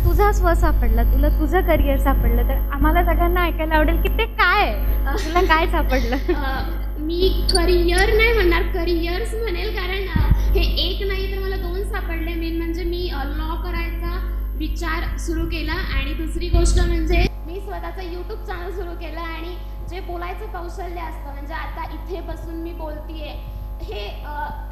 तुझा स्व सापडला, तुला तुझं करिअर सापडलं, तर आम्हाला सगळ्यांना ऐकायला आवडेल की ते काय आहे? तुला काय सापडलं? मी करिअर नाही म्हणणार, करिअर्स म्हणेल, कारण हे एक नाही तर मला दोन सापडले. मेन म्हणजे मी लॉ करायचा विचार सुरू केला आणि दुसरी गोष्ट म्हणजे मी स्वतःचं यूट्यूब चॅनल सुरू केलं आणि जे बोलायचं कौशल्य असतं, म्हणजे आता इथे बसून मी बोलतीये, हे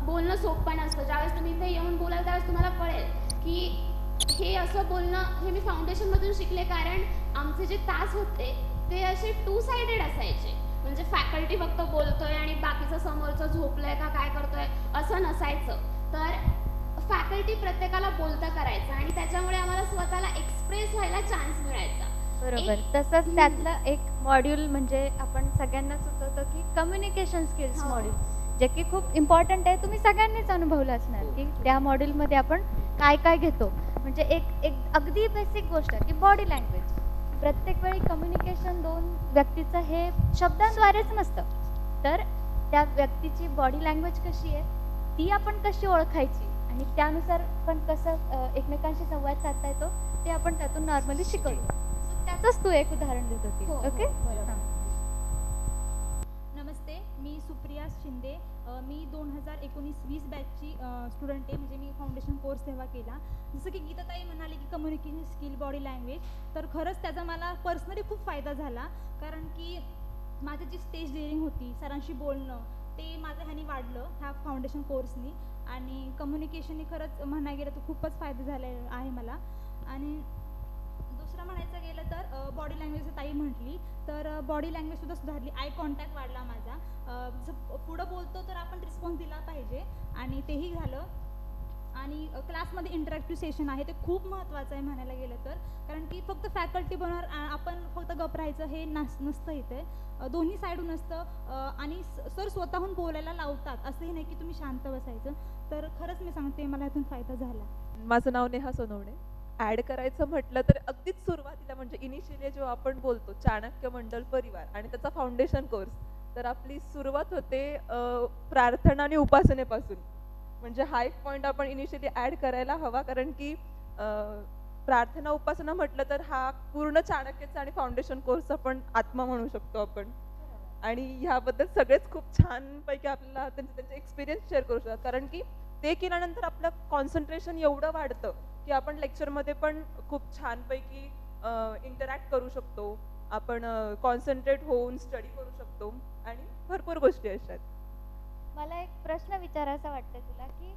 बोलणं सोपं नसतं. ज्यावेळेस तुम्ही इथे येऊन बोलाल त्यावेळेस तुम्हाला कळेल की हे असं बोलणं हे मी फाउंडेशनमधून शिकले. कारण आमचे जे तास होते ते असे टू साइडेड असायचे, म्हणजे फॅकल्टी फक्त बोलतोय आणि बाकीचं समोरचं झोपलंय का काय करतोय असं नसायचं. तर फॅकल्टी प्रत्येकाला बोलतं करायचं आणि त्याच्यामुळे आम्हाला स्वतःला एक्सप्रेस व्हायला चान्स मिळायचा. बरोबर. तसंच त्यातलं एक मॉड्यूल म्हणजे आपण सगळ्यांना सुचवतो की कम्युनिकेशन स्किल्स मॉड्यूल, जे की खूप इम्पॉर्टंट आहे. तुम्ही सगळ्यांनीच अनुभवलं असणार की त्या मॉड्यूलमध्ये आपण काय काय घेतो. म्हणजे एक एक अगदी बेसिक गोष्ट की बॉडी लँग्वेज. प्रत्येक वेळी कम्युनिकेशन दोन व्यक्तीचं हे शब्दांद्वारेच नसतं, तर त्या व्यक्तीची बॉडी लँग्वेज कशी आहे ती आपण कशी ओळखायची आणि त्यानुसार पण कसं एकमेकांशी संवाद साधता येतो ते आपण त्यातून नॉर्मली शिकवतो. त्याचंच तू एक उदाहरण देत होती. ओके. नमस्ते, मी सुप्रिया शिंदे. मी 2019-20 बॅचची स्टुडंट आहे. म्हणजे मी फाउंडेशन कोर्स तेव्हा केला. जसं की गीताताई म्हणाली की कम्युनिकेशन स्किल, बॉडी लँग्वेज, तर खरंच त्याचा मला पर्सनली खूप फायदा झाला. कारण की माझी जी स्टेज डेअरिंग होती, सरांशी बोलणं, ते माझं ह्यानी वाढलं ह्या फाउंडेशन कोर्सनी. आणि कम्युनिकेशननी खरंच म्हणायला गेलं तर खूपच फायदा झाला आहे मला. आणि दुसरं म्हणायचं गेलं तर बॉडी लँग्वेज ताई म्हटली तर बॉडी लँग्वेजसुद्धा सुधारली. आय कॉन्टॅक्ट वाढला माझा. जसं पुढं बोलतो तर आपण रिस्पॉन्स दिला पाहिजे आणि तेही झालं. आणि क्लासमध्ये इंटरॅक्टिव्ह सेशन आहे ते खूप महत्त्वाचं आहे म्हणायला गेलं तर. कारण की फक्त फॅकल्टी बनणार आपण फक्त गप राहायचं हे नसतं इथे. दोन्ही साईडून असतं आणि सर स्वतःहून बोलायला लावतात. असंही नाही की तुम्ही शांत बसायचं. तर खरंच मी सांगते मला यातून फायदा झाला. माझं नाव नेहा सोनवणे. ॲड करायचं म्हटलं तर अगदीच सुरुवातीला म्हणजे इनिशियली जेव्हा आपण बोलतो चाणक्य मंडल परिवार आणि त्याचा फाउंडेशन कोर्स, तर आपली सुरुवात होते प्रार्थना आणि उपासनेपासून. म्हणजे हा एक पॉईंट आपण इनिशियली ॲड करायला हवा, कारण की प्रार्थना उपासना म्हटलं तर हा पूर्ण चाणक्यचा आणि फाउंडेशन कोर्सचा पण आत्मा म्हणू शकतो आपण. आणि ह्याबद्दल सगळेच खूप छानपैकी आपल्याला त्यांचे एक्सपिरियन्स शेअर करू शकतात. कारण की ते केल्यानंतर आपलं कॉन्सन्ट्रेशन एवढं वाढतं की आपण लेक्चरमध्ये पण खूप छानपैकी इंटरॅक्ट करू शकतो. आपण कॉन्सन्ट्रेट होऊन स्टडी करू शकतो आणि भरपूर गोष्टी असतात. मला एक प्रश्न विचारायचा वाटतं तुला की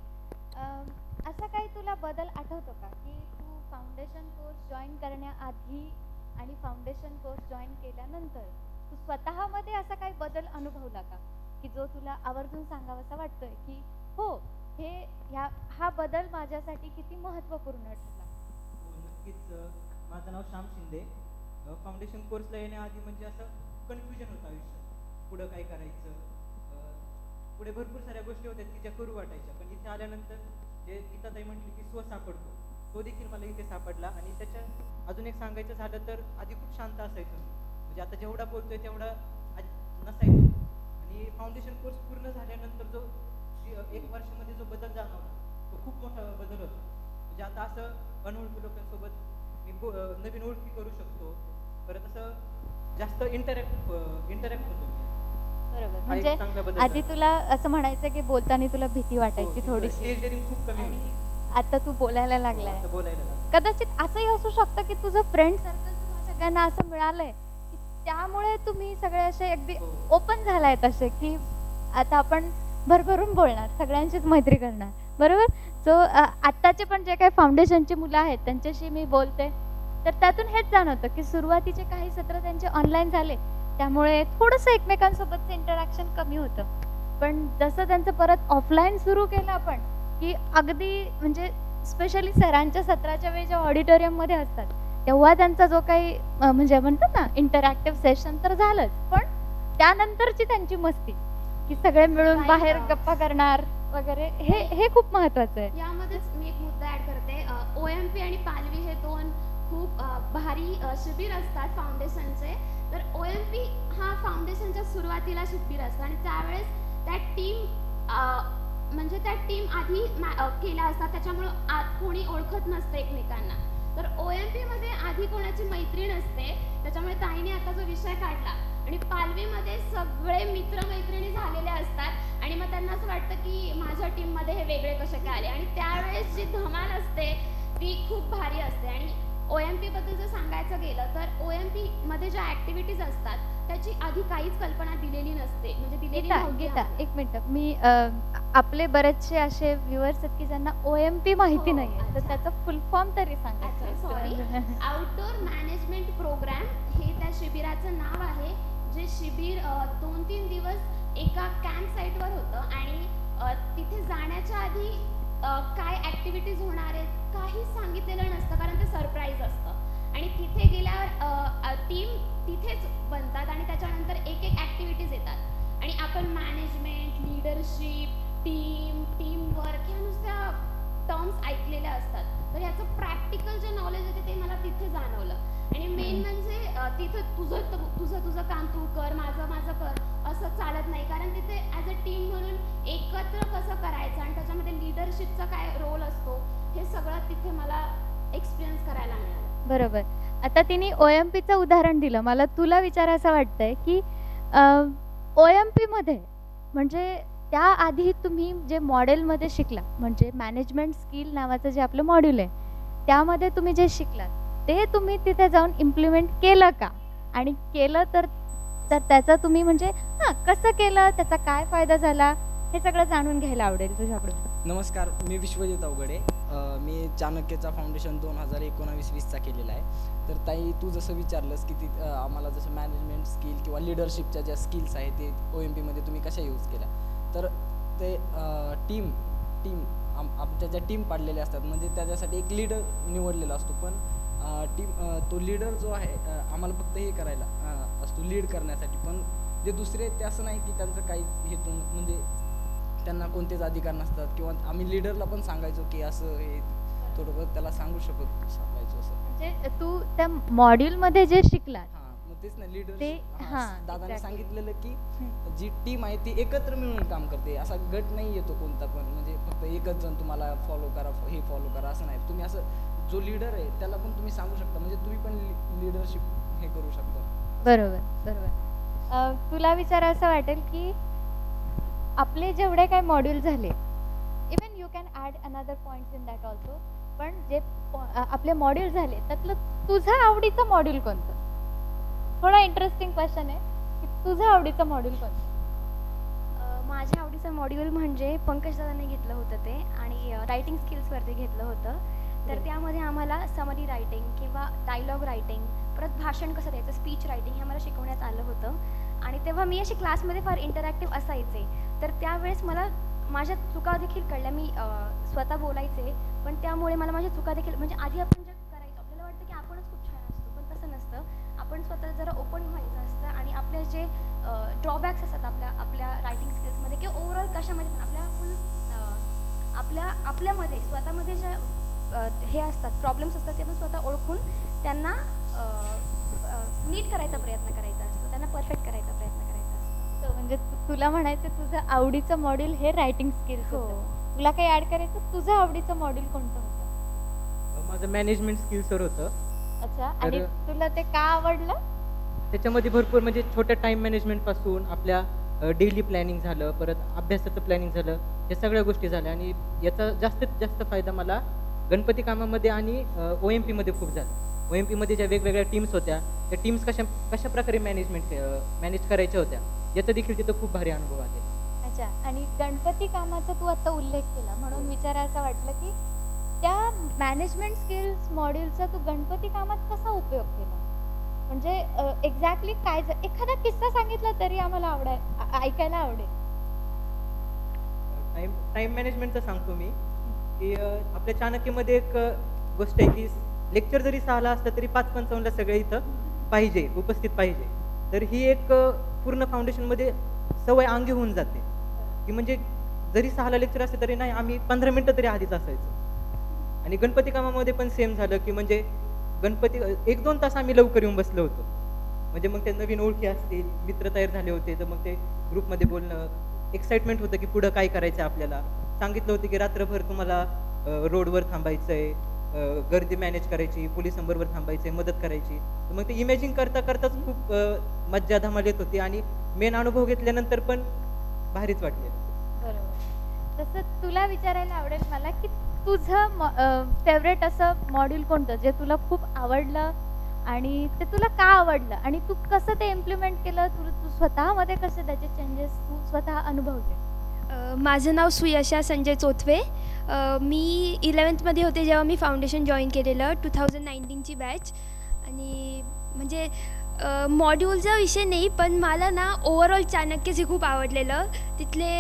असा काही तुला बदल आठवतो का की तू फाउंडेशन कोर्स जॉईन करण्याआधी आणि फाउंडेशन कोर्स जॉईन केल्यानंतर तू स्वतःमध्ये असा काही बदल अनुभवला का की जो तुला आवर्जून सांगावासा वाटतोय की हो हा बदल माझ्यासाठी किती महत्त्वपूर्ण ठरला? नक्कीच. माझं नाव श्याम शिंदे. फाउंडेशन कोर्सला येण्याआधी म्हणजे असं कन्फ्युजन होतं आयुष्यात, पुढं काय करायचं. पुढे भरपूर साऱ्या गोष्टी होत्या की ज्या करू वाटायच्या, पण इथे आल्यानंतर जे गीताताई म्हटली की स्व सापडतो, तो देखील मला इथे सापडला. आणि त्याच्यात अजून एक सांगायचं झालं तर आधी खूप शांत असायचो मी, म्हणजे आता जेवढा बोलतोय तेवढा नसायचो. आणि फाउंडेशन कोर्स पूर्ण झाल्यानंतर जो 1 वर्षामध्ये जो बदल जाणवला तो खूप मोठा बदल होता. म्हणजे आता असं अनोळखी लोकांसोबत मी नवीन ओळखी करू शकतो. परत असं जास्त इंटरॅक्ट होतो. बरोबर. म्हणजे आधी तुला असं म्हणायचं की बोलताना तुला भीती वाटायची थोडीशी, खूप कमी आणि आता तू बोलायला लागलाय. कदाचित असंही असू शकतं की तुझं फ्रेंड सर्कल तुम्हाला सगळ्यांना असं मिळालंय की त्यामुळे तुम्ही सगळे असे अगदी ओपन झालायत असे की आता आपण भरभरून बोलणार, सगळ्यांशीच मैत्री करणार. बरोबर. सो आत्ताचे पण जे काही फाउंडेशनची मुलं आहेत त्यांच्याशी मी बोलते तर त्यातून हेच जाणवतं की सुरुवातीचे काही सत्र त्यांचे ऑनलाईन झाले त्यामुळे थोडंसं एकमेकांसोबतचं इंटरॅक्शन कमी होतं. पण जसं त्यांचं परत ऑफलाईन सुरू केलं आपण की अगदी म्हणजे स्पेशली सरांच्या सत्राच्या वेळी जेव्हा ऑडिटोरियममध्ये असतात तेव्हा त्यांचा जो काही म्हणजे म्हणतात ना इंटरॅक्टिव्ह सेशन तर झालंच, पण त्यानंतरची त्यांची मस्ती की सगळे मिळून बाहेर गप्पा करणार वगैरे हे खूप महत्वाचं आहे. यामध्येच मी एक मुद्दा ऍड करते. OMP आणि पालवी हे दोन खूप भारी शिबिर असतात फाउंडेशनचे. तर OMP हा फाउंडेशनच्या सुरुवातीला शिबिर असतं आणि त्यावेळेस त्या टीम आधी केल्या असतात, त्याच्यामुळं आत कोणी ओळखत नसतं एकमेकांना. तर OMP मध्ये आधी कोणाची मैत्रीण असते, त्याच्यामुळे ताईने आता जो विषय काढला आणि पालवीमध्ये सगळे मित्रमैत्रिणी झालेले असतात आणि मग त्यांना असं वाटतं की माझ्या टीममध्ये हे वेगळे कसे काय आले आणि त्यावेळेस जी धमाल असते ती खूप भारी असते. आणि OMP बद्दल जर सांगायचं गेलं तर OMP मध्ये ज्या ऍक्टिव्हिटीज असतात त्याची आधी काहीच कल्पना दिलेली नसते, म्हणजे दिलेली गीता नव्हती गीता आम्हाला. एक मिनिट, मी आपले बरेचसे असे व्ह्युअर्स आहेत की ज्यांना OMP माहिती हो, नाहीये, तर अच्छा. त्याचा फुल फॉर्म तरी अच्छा, सांगा. सॉरी. आउटडोर मॅनेजमेंट प्रोग्राम हे त्या शिबिराचं नाव आहे. जे शिबिर 2-3 दिवस एका कॅम्प साईटवर होतं आणि तिथे जाण्याच्या आधी काय ऍक्टिव्हिटीज होणार आहेत काहीच सांगितलेलं नसतं, कारण ते सरप्राईज असतं. आणि तिथे गेल्यावर टीम तिथेच बनतात आणि त्याच्यानंतर एक एक ऍक्टिव्हिटीज येतात आणि आपण मॅनेजमेंट, लीडरशिप, टीम वर्क ह्या नुसत्या टर्म्स ऐकलेल्या असतात. तर याचं प्रॅक्टिकल जे नॉलेज आहे ते मला तिथे जाणवलं. आणि मेन म्हणजे तिथं तुझं काम तू कर, माझं कर असं चालत नाही, कारण तिथे ॲज अ टीम म्हणून एकत्र कसं करायचं आणि त्याच्यामध्ये लिडरशिपचा काय रोल असतो हे सगळं तिथे मला एक्सपिरियन्स करायला मिळालं. बरोबर. आता तिने OMPचं उदाहरण दिलं. मला तुला विचारायचं वाटतंय की OMP मध्ये म्हणजे त्याआधी तुम्ही जे मॉडेलमध्ये शिकला, म्हणजे मॅनेजमेंट स्किल नावाचं जे आपलं मॉड्यूल आहे, त्यामध्ये तुम्ही जे शिकलात ते तुम्ही तिथे जाऊन इम्प्लिमेंट केलं का? आणि केलं तर त्याचा तुम्ही म्हणजे कसं केलं, त्याचा काय फायदा झाला, हे सगळं जाणून घ्यायला आवडेल तुझ्याकडून. नमस्कार, मी विश्वजित अवघडे. मी चाणक्यचा फाउंडेशन 2019-20चा केलेला आहे. तर ताई, तू जसं विचारलंस की आम्हाला जसं मॅनेजमेंट स्किल किंवा लिडरशिपच्या ज्या स्किल्स आहेत ते OMP मध्ये तुम्ही कशा यूज केल्या, तर ते टीम आमच्या ज्या टीम पाडलेल्या असतात, म्हणजे त्याच्यासाठी एक लीडर निवडलेला असतो. पण तो लीडर जो आहे आम्हाला फक्त हे करायला असतो, लीड करण्यासाठी. पण जे दुसरे आहेत ते असं नाही की त्यांचं काहीच हेतू, म्हणजे त्यांना कोणतेच अधिकार नसतात किंवा आम्ही लीडरला पण सांगायचो की असं हे थोडं बहुत त्याला सांगू सांगायचो असं. म्हणजे तू त्या मॉड्यूलमध्ये जे शिकलात हां, मग तेच ना लीडर दादाने exactly. सांगितलेलं की जी टीम आहे ती एकत्र मिळून काम करते, असा गट नाही येतो कोणता पण, म्हणजे फक्त एकच जण तुम्हाला फॉलो करा, हे फॉलो करा असं नाही. तुम्ही असं जो लीडर आहे त्याला पण तुम्ही सांगू शकता, म्हणजे तुम्ही पण लीडरशिप हे करू शकता. बरोबर. तुला विचारायचं वाटेल की आपले जेवढे काही मॉड्यूल झाले, even you can add another points in that also, पण जे आपले मॉड्यूल झाले त्यातलं तुझं आवडीचं मॉड्यूल कोणतं? थोडा इंटरेस्टिंग क्वेश्चन आहे की तुझं आवडीचं मॉड्यूल कोणतं? माझ्या आवडीचं मॉड्यूल म्हणजे पंकज दादांनी घेतलं होतं ते, आणि रायटिंग स्किल्सवरती घेतलं होतं. तर त्यामध्ये आम्हाला समरी रायटिंग किंवा डायलॉग रायटिंग, परत भाषण कसं द्यायचं, स्पीच रायटिंग हे आम्हाला शिकवण्यात आलं होतं. आणि तेव्हा मी अशी क्लासमध्ये फार इंटरॅक्टिव्ह असायचे, तर त्यावेळेस मला माझ्या चुका देखील कळल्या. मी स्वतः बोलायचे, पण त्यामुळे मला माझ्या चुका देखील, म्हणजे आधी आपण जे करायचो आपल्याला वाटतं की आपणच खूप छान असतो, पण तसं नसतं. आपण स्वतः जरा ओपन व्हायचं असतं आणि आपले जे ड्रॉबॅक्स असतात आपल्या रायटिंग स्किल्समध्ये किंवा ओव्हरऑल कशामध्ये पण आपल्यामध्ये स्वतःमध्ये ज्या हे असतात, प्रॉब्लेम्स असतात, ते आपण स्वतः ओळखून त्यांना नीट करायचा प्रयत्न करायचा असतो, त्यांना परफेक्ट करायचा प्रयत्न करायचा असतो. म्हणजे तुला म्हणायचं तुझं आवडीचं मॉड्यूल हे रायटिंग स्किल्स हो. होतं. तुला काही ऍड करायचं? तुझं आवडीचं मॉड्यूल कोणतं होतं? माझं मॅनेजमेंट स्किल्सवर होतं. अच्छा, आणि तुला ते का आवडलं? त्याच्यामध्ये भरपूर म्हणजे छोट्या टाईम मॅनेजमेंटपासून आपल्या डेली प्लॅनिंग झालं, परत अभ्यासाचं प्लॅनिंग झालं, या सगळ्या गोष्टी झाल्या. आणि याचा जास्तीत जास्त फायदा मला गणपती कामामध्ये आणि OMP मध्ये खूप झाला. OMP मध्ये ज्या वेगवेगळ्या टीम्स होत्या, त्या टीम्स कशा प्रकारे मॅनेज करायच्या होत्या, याचा देखील तिथं खूप भारी अनुभव आले. अच्छा, आणि गणपती कामाचा तू आता उल्लेख केला म्हणून विचारायचं वाटलं की त्या मॅनेजमेंट स्किल्स मॉड्यूलचा तू गणपती कामात कसा उपयोग केला? म्हणजे एक्झॅक्टली काय, एखादा किस्सा सांगितला तरी आम्हाला ऐकायला आवडेल. टाईम मॅनेजमेंटचं सांगतो मी की आपल्या चाणक्यमध्ये एक गोष्ट आहे की लेक्चर जरी 6ला असलं तरी 5:55ला सगळे इथं उपस्थित पाहिजे. तर ही एक पूर्ण फाउंडेशनमध्ये सवय अंगी होऊन जाते की म्हणजे जरी 6ला लेक्चर असलं तरी नाही, आम्ही 15 मिनिटं तरी आधीच असायचो. आणि गणपती कामामध्ये पण सेम झालं की म्हणजे गणपती 1-2 तास आम्ही लवकर येऊन बसलो होतो. म्हणजे मग ते नवीन ओळखी असतील, मित्र तयार झाले होते, तर मग ते ग्रुपमध्ये बोलणं, एक्साइटमेंट होतं की पुढं काय करायचं आपल्याला. सांगितलं होतं की रात्रभर तुम्हाला रोडवर थांबायचं आहे, गर्दी मॅनेज करायची, पोलिसांबरोबर थांबायचे, मदत करायची. तर मग ते इमॅजिन करता करताच खूप मज्जा धमाल येत होती आणि मेन अनुभव घेतल्यानंतर पण भारीच वाटले. बरोबर. तसं तुला विचारायला आवडेल मला की तुझं फेवरेट असं मॉड्यूल कोणतं जे तुला खूप आवडलं आणि ते तुला का आवडलं आणि तू कसं ते इम्प्लिमेंट केलं, तू स्वतःमध्ये कसे त्याचे चेंजेस तू स्वतः अनुभवले? माझं नाव सुयशा संजय चोथवे. मी 11th होते जेव्हा मी फाउंडेशन जॉईन केलेलं 2019ची बॅच. आणि म्हणजे मॉड्यूलचा विषय नाही, पण मला ना ओव्हरऑल चाणक्यच हे खूप आवडलेलं. तिथले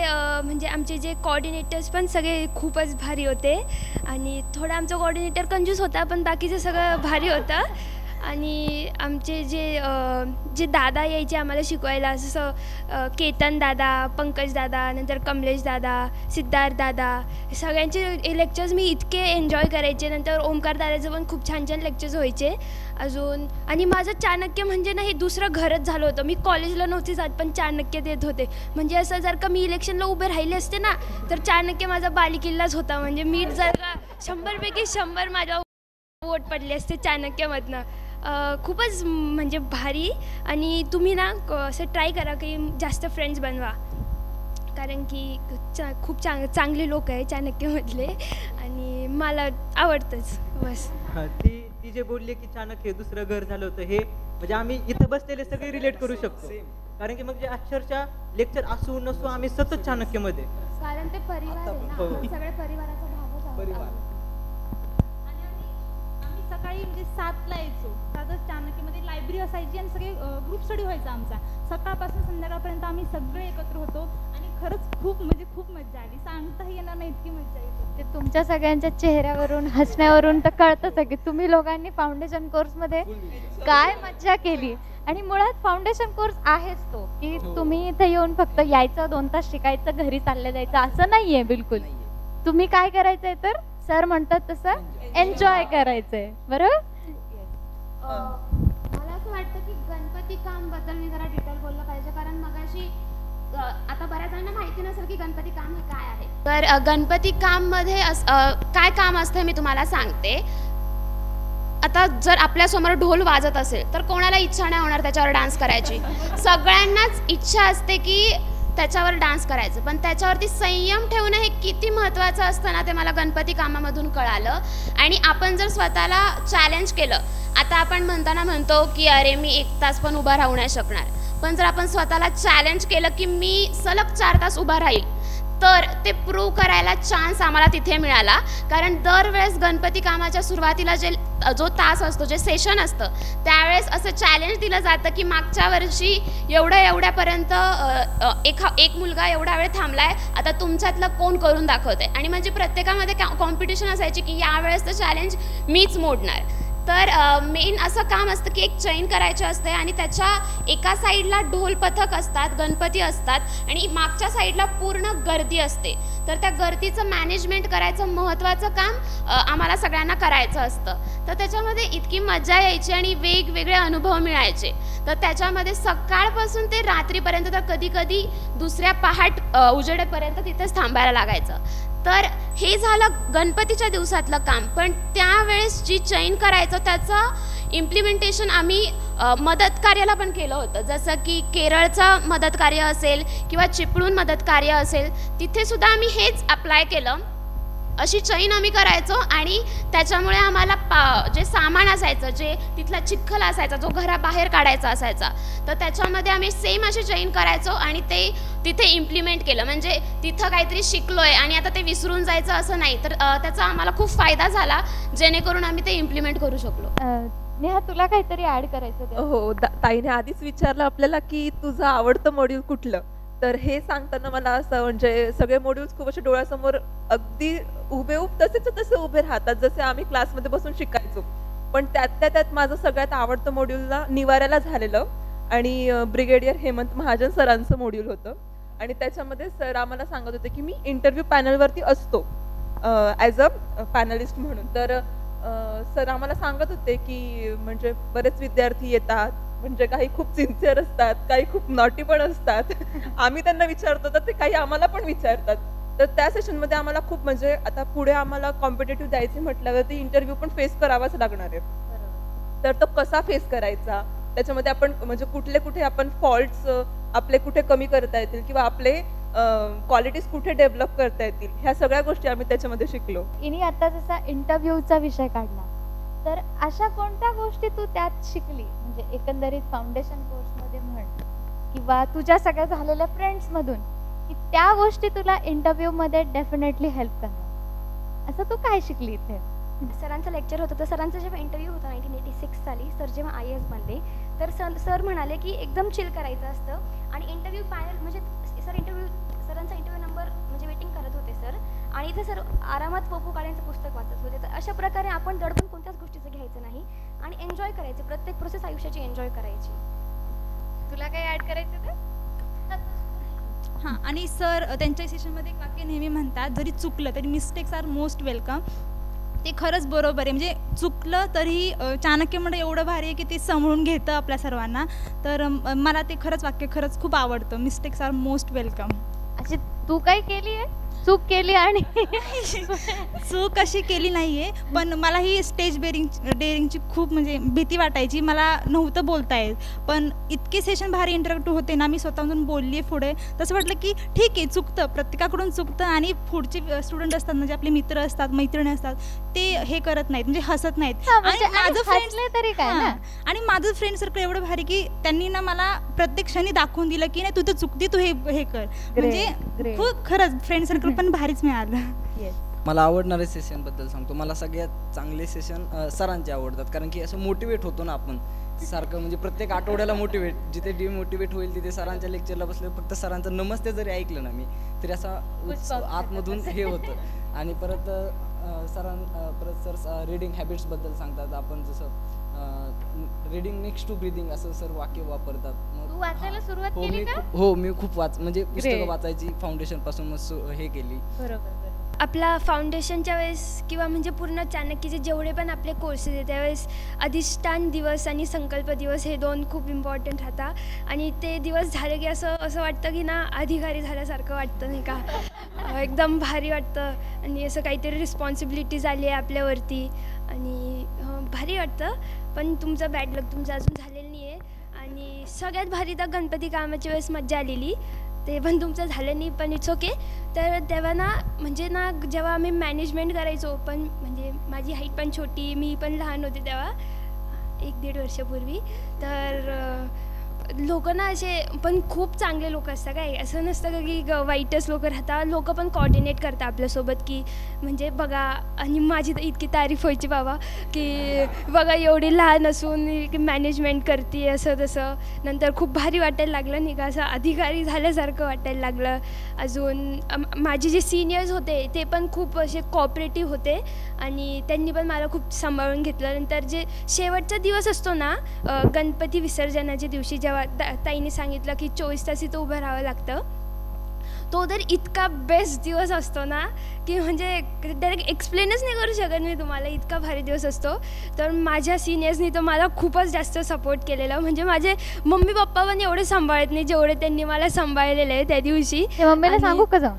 म्हणजे आमचे जे कोऑर्डिनेटर्स पण सगळे खूपच भारी होते आणि थोडा आमचा कोऑर्डिनेटर कंजूस होता, पण बाकीचं सगळं भारी होतं. आणि आमचे जे दादा यायचे आम्हाला शिकवायला, जसं केतन दादा, पंकज दादा, नंतर कमलेश दादा, सिद्धार्थ दादा, सगळ्यांचे लेक्चर्स मी इतके एन्जॉय करायचे. नंतर ओमकार दादाचं पण खूप छान छान लेक्चर्स व्हायचे अजून. आणि माझं चाणक्य म्हणजे ना हे दुसरं घरच झालं होतं. मी कॉलेजला नव्हते जात, पण चाणक्य देत होते. म्हणजे असं जर का मी इलेक्शनला उभे राहिले असते ना, तर चाणक्य माझा बालेकिल्लाच होता. म्हणजे मी जर का 100पैकी 100 माझ्या वोट पडले असते चाणक्यमधनं. खूपच म्हणजे भारी. आणि तुम्ही ना असं ट्राय करा की जास्त फ्रेंड्स बनवा, कारण की खूप चांगले लोक आहे चाणक्यमधले आणि मला आवडतंच बस. ती जे बोलले की चाणक्य दुसरं घर झालं होतं, हे म्हणजे आम्ही इथं बसलेले सगळे रिलेट करू शकतो. कारण की म्हणजे अक्षरशः लेक्चर असू नसू आम्ही सतत चाणक्यमध्ये, कारण ते परिवार आहे ना, आपण सगळे परिवाराचा भागच आहोत. सकाळी म्हणजे 7ला यायचो, त्यातच चाणक्यमध्ये लायब्ररी असायची आणि सगळे ग्रुप स्टडी व्हायचा आमचा. सकाळपासून संध्याकाळपर्यंत आम्ही सगळे एकत्र होतो आणि खरंच खूप म्हणजे खूप मज्जा आली. सांगताही येणार नाही इतकी मज्जा येते. ते तुमच्या सगळ्यांच्या चेहऱ्यावरून हसण्यावरून तर कळतच आहे की तुम्ही लोकांनी फाउंडेशन कोर्समध्ये काय मज्जा केली. आणि मुळात फाउंडेशन कोर्स आहेच तो की तुम्ही इथे येऊन फक्त यायचं, 2 तास शिकायचं, घरी चाललं जायचं असं नाहीये बिलकुल. तुम्ही काय करायचंय तर सर म्हणतात तसं एन्जॉय करायचंय. बरोबर. मला असं वाटतं की गणपती काम बद्दल मी जरा डिटेल बोललं पाहिजे, कारण मगाशी आता बऱ्याच जणांना माहिती नसेल की गणपती काम हे काय आहे. तर गणपती काम मध्ये काय काम असतं मी तुम्हाला सांगते. आता जर आपल्यासमोर ढोल वाजत असेल तर कोणाला इच्छा नाही होणार त्याच्यावर डान्स करायची. सगळ्यांनाच इच्छा असते की त्याच्यावर डान्स करायचं, पण त्याच्यावरती संयम ठेवणं हे किती महत्त्वाचं असतं ना, ते मला गणपती कामामधून कळालं. आणि आपण जर स्वतःला चॅलेंज केलं, आता आपण म्हणतो की अरे मी 1 तास पण उभा राहू नाही शकणार, पण जर आपण स्वतःला चॅलेंज केलं की मी सलग 4 तास उभा राहील, तर ते प्रूव्ह करायला चान्स आम्हाला तिथे मिळाला. कारण दरवेळेस गणपती कामाच्या सुरुवातीला जो तास असतो, जे सेशन असतं, त्यावेळेस असं चॅलेंज दिलं जातं की मागच्या वर्षी एवढ्यापर्यंत एक मुलगा एवढा वेळ थांबलाय, आता तुमच्यातलं कोण करून दाखवतंय. आणि म्हणजे प्रत्येकामध्ये कॉम्पिटिशन असायची की यावेळेसचं चॅलेंज मीच मोडणार. तर मेन असं काम असतं की एक चैन करायची असते आणि त्याच्या एका साईडला ढोल पथक असतात, गणपती असतात आणि मागच्या साईडला पूर्ण गर्दी असते. तर त्या गर्दीचं मॅनेजमेंट करायचं महत्त्वाचं काम आम्हाला सगळ्यांना करायचं असतं. तर त्याच्यामध्ये इतकी मजा यायची आणि वेगवेगळे अनुभव मिळायचे. तर त्याच्यामध्ये सकाळपासून ते रात्रीपर्यंत, तर कधी कधी दुसऱ्या पहाट उजेडेपर्यंत तिथेच थांबायला लागायचं. तर हे झालं गणपतीच्या दिवसातलं काम. पण त्यावेळेस जी चैन करायचं त्याचं इम्प्लिमेंटेशन आम्ही मदत कार्याला पण केलं होतं. जसं की केरळचं मदत कार्य असेल किंवा चिपळूण मदत कार्य असेल, तिथे सुद्धा आम्ही हेच अप्लाय केलं. अशी चैन आम्ही करायचो आणि त्याच्यामुळे आम्हाला जे सामान असायचं, जे तिथला चिखल असायचा, जो घराबाहेर काढायचा असायचा, तर त्याच्यामध्ये आम्ही सेम अशी चैन करायचो आणि ते तिथे इम्प्लिमेंट केलं. म्हणजे तिथं काहीतरी शिकलोय आणि आता ते विसरून जायचं असं नाही. तर त्याचा आम्हाला खूप फायदा झाला, जेणेकरून आम्ही ते इम्प्लिमेंट करू शकलो. नेहा, तुला काहीतरी ऍड करायचं? हो, ताईने आधीच विचारलं आपल्याला की तुझं आवडतं मॉड्यूल कुठलं. तर हे सांगताना मला असं म्हणजे सगळे मॉड्यूल्स खूप असे डोळ्यासमोर अगदी हुबेहूब तसेच तसे उभे राहतात, जसे आम्ही क्लासमध्ये बसून शिकायचो. पण त्यातल्या त्यात माझं सगळ्यात आवडतं मॉड्यूलला निवाऱ्याला झालेलं आणि ब्रिगेडियर हेमंत महाजन सरांचं मॉड्यूल होतं. आणि त्याच्यामध्ये सर आम्हाला सांगत होते की मी इंटरव्ह्यू पॅनलवरती असतो ॲज अ पॅनलिस्ट म्हणून. तर सर आम्हाला सांगत होते की म्हणजे बरेच विद्यार्थी येतात, म्हणजे काही खूप सिन्सिअर असतात, काही खूप नॉटी पण असतात. आम्ही त्यांना विचारतो तर ते काही आम्हाला पण विचारतात तर त्या सेशनमध्ये आम्हाला खूप म्हणजे आता पुढे आम्हाला कॉम्पिटेटिव्ह द्यायचे म्हटल्यावरती इंटरव्ह्यू पण फेस करावाच लागणार आहे. तर तो कसा फेस करायचा, त्याच्यामध्ये आपण म्हणजे कुठे आपण फॉल्ट्स आपले कुठे कमी करता येतील किंवा आपले क्वालिटीज कुठे डेव्हलप करता येतील, ह्या सगळ्या गोष्टी आम्ही त्याच्यामध्ये शिकलो. इनी आता जसा इंटरव्ह्यूचा विषय काढला, तर अशा कोणत्या गोष्टी तू त्यात शिकली, म्हणजे एकंदरीत फाउंडेशन कोर्समध्ये म्हण किंवा तुझ्या सगळ्या झालेल्या फ्रेंड्समधून, की त्या गोष्टी तुला इंटरव्ह्यूमध्ये डेफिनेटली हेल्प करणार, असं तू काय शिकली इथे? सरांचं लेक्चर होतं, तर सरांचा जेव्हा इंटरव्ह्यू होता 1986 साली, सर जेव्हा IAS बनले, तर सर म्हणाले की एकदम चिल करायचं असतं आणि इंटरव्ह्यू पॅनल म्हणजे सरांचा इंटरव्ह्यू नंबर म्हणजे वेटिंग करत होते सर, आणि इथे सर आरामात पप्पू काळेंचं पुस्तक वाचत होते. तर अशा प्रकारे आपण दडपण कोणत्याच गोष्टीचं घ्यायचं नाही आणि एन्जॉय करायचं, प्रत्येक प्रोसेस आयुष्याची एन्जॉय करायची. तुला काही ऍड करायचं का? हां, आणि सर त्यांच्या सेशनमध्ये एक वाक्य नेहमी म्हणतात, जरी चुकलं तरी मिस्टेक्स आर मोस्ट वेलकम. ते खरंच बरोबर आहे. म्हणजे चुकलं तरी चाणक्य मंडळ एवढं भारी आहे की ते समजून घेतं आपल्या सर्वांना. तर मला ते खरंच वाक्य खरंच खूप आवडतं, मिस्टेक्स आर मोस्ट वेलकम. अशी तू काय केली आहे, चूक केली आणि चूक अशी केली नाही आहे, पण मला ही स्टेज डेअरिंगची खूप म्हणजे भीती वाटायची, मला नव्हतं बोलता येत. पण इतके सेशन भारी इंटरॅक्टिव्ह होते ना, मी स्वतःहून बोलली आहे पुढे, तसं वाटलं की ठीक आहे, चुकतं, प्रत्येकाकडून चुकतं आणि पुढचे स्टुडंट असतात म्हणजे आपले मित्र असतात, मैत्रिणी असतात, ते हे करत नाहीत म्हणजे हसत नाहीत. म्हणजे माझं हसले तरी काय ना. आणि माझं फ्रेंड सर्कल एवढं भारी की त्यांनी ना मला प्रत्येक क्षणी दाखवून दिलं की नाही, तू तर चुकती, तू हे कर. म्हणजे खूप खरंच फ्रेंड सर्कल पण भारीच मिळालं. मला आवडणारे सेशनबद्दल सांगतो. मला सगळ्यात चांगले सेशन सरांचे आवडतात, कारण की असं मोटिवेट होतो ना आपण सारखं, म्हणजे प्रत्येक आठवड्याला मोटिवेट, जिथे डिमोटिवेट होईल तिथे सरांच्या लेक्चरला बसले, फक्त सरांचं नमस्ते जरी ऐकलं ना मी तरी असा आतमधून हे होतं. आणि परत सर रीडिंग हॅबिट्सबद्दल सांगतात. आपण जसं रीडिंग नेक्स्ट टू ब्रीदिंग असं सर वाक्य वापरतात. तू वाचायला सुरुवात केली का? हो, मी खूप म्हणजे पुस्तकं वाचायची फाउंडेशन पासून मग हे केली. बरोबर. आपला फाउंडेशनच्या वेळेस किंवा म्हणजे पूर्ण चाणक्यचे जेवढे पण आपले कोर्सेस आहेत त्यावेळेस अधिष्ठान दिवस आणि संकल्प दिवस हे 2 खूप इम्पॉर्टंट राहतात. आणि ते दिवस झाले की असं वाटतं की ना अधिकारी झाल्यासारखं वाटतं, नाही का, एकदम भारी वाटतं आणि असं काहीतरी रिस्पॉन्सिबिलिटीज आली आहे आपल्यावरती आणि भारी वाटतं. पण तुमचं बॅड लक तुमचं अजून झालेलं नाही आहे. आणि सगळ्यात भारी तर गणपती कामाच्या वेळेस मज्जा आलेली, ते पण तुमचं झालं नाही, पण इट्स ओके. तर तेव्हा ना म्हणजे ना जेव्हा आम्ही मॅनेजमेंट करायचो, पण म्हणजे माझी हाईट पण छोटी, मी पण लहान होते तेव्हा 1-1.5 वर्षापूर्वी, तर लोक ना असे पण खूप चांगले लोक असतात, काय असं नसतं का की वाईटच लोक राहतात, लोक पण कोऑर्डिनेट करतात आपल्यासोबत की म्हणजे बघा. आणि माझी तर इतकी तारीफ व्हायची बाबा की बघा एवढी लहान असून मॅनेजमेंट करते असं तसं. नंतर खूप भारी वाटायला लागलं, नाही का, असं अधिकारी झाल्यासारखं वाटायला लागलं. अजून माझे जे सिनियर्स होते ते पण खूप असे कोऑपरेटिव्ह होते आणि त्यांनी पण मला खूप सांभाळून घेतलं. नंतर जे शेवटचा दिवस असतो ना गणपती विसर्जनाच्या दिवशी, जेव्हा ताईने सांगितलं की 24 तास इथं उभं राहावं लागतं, तो तर इतका बेस्ट दिवस असतो ना की म्हणजे डायरेक्ट एक्सप्लेनच नाही करू शकत मी तुम्हाला, इतका भारी दिवस असतो. तर माझ्या सिनियर्सनी तर मला खूपच जास्त सपोर्ट केलेला, म्हणजे माझे मम्मी पप्पा पण एवढे सांभाळत नाही जेवढे त्यांनी मला सांभाळलेलं आहे त्या दिवशी. मम्मीला सांगू का जाऊन?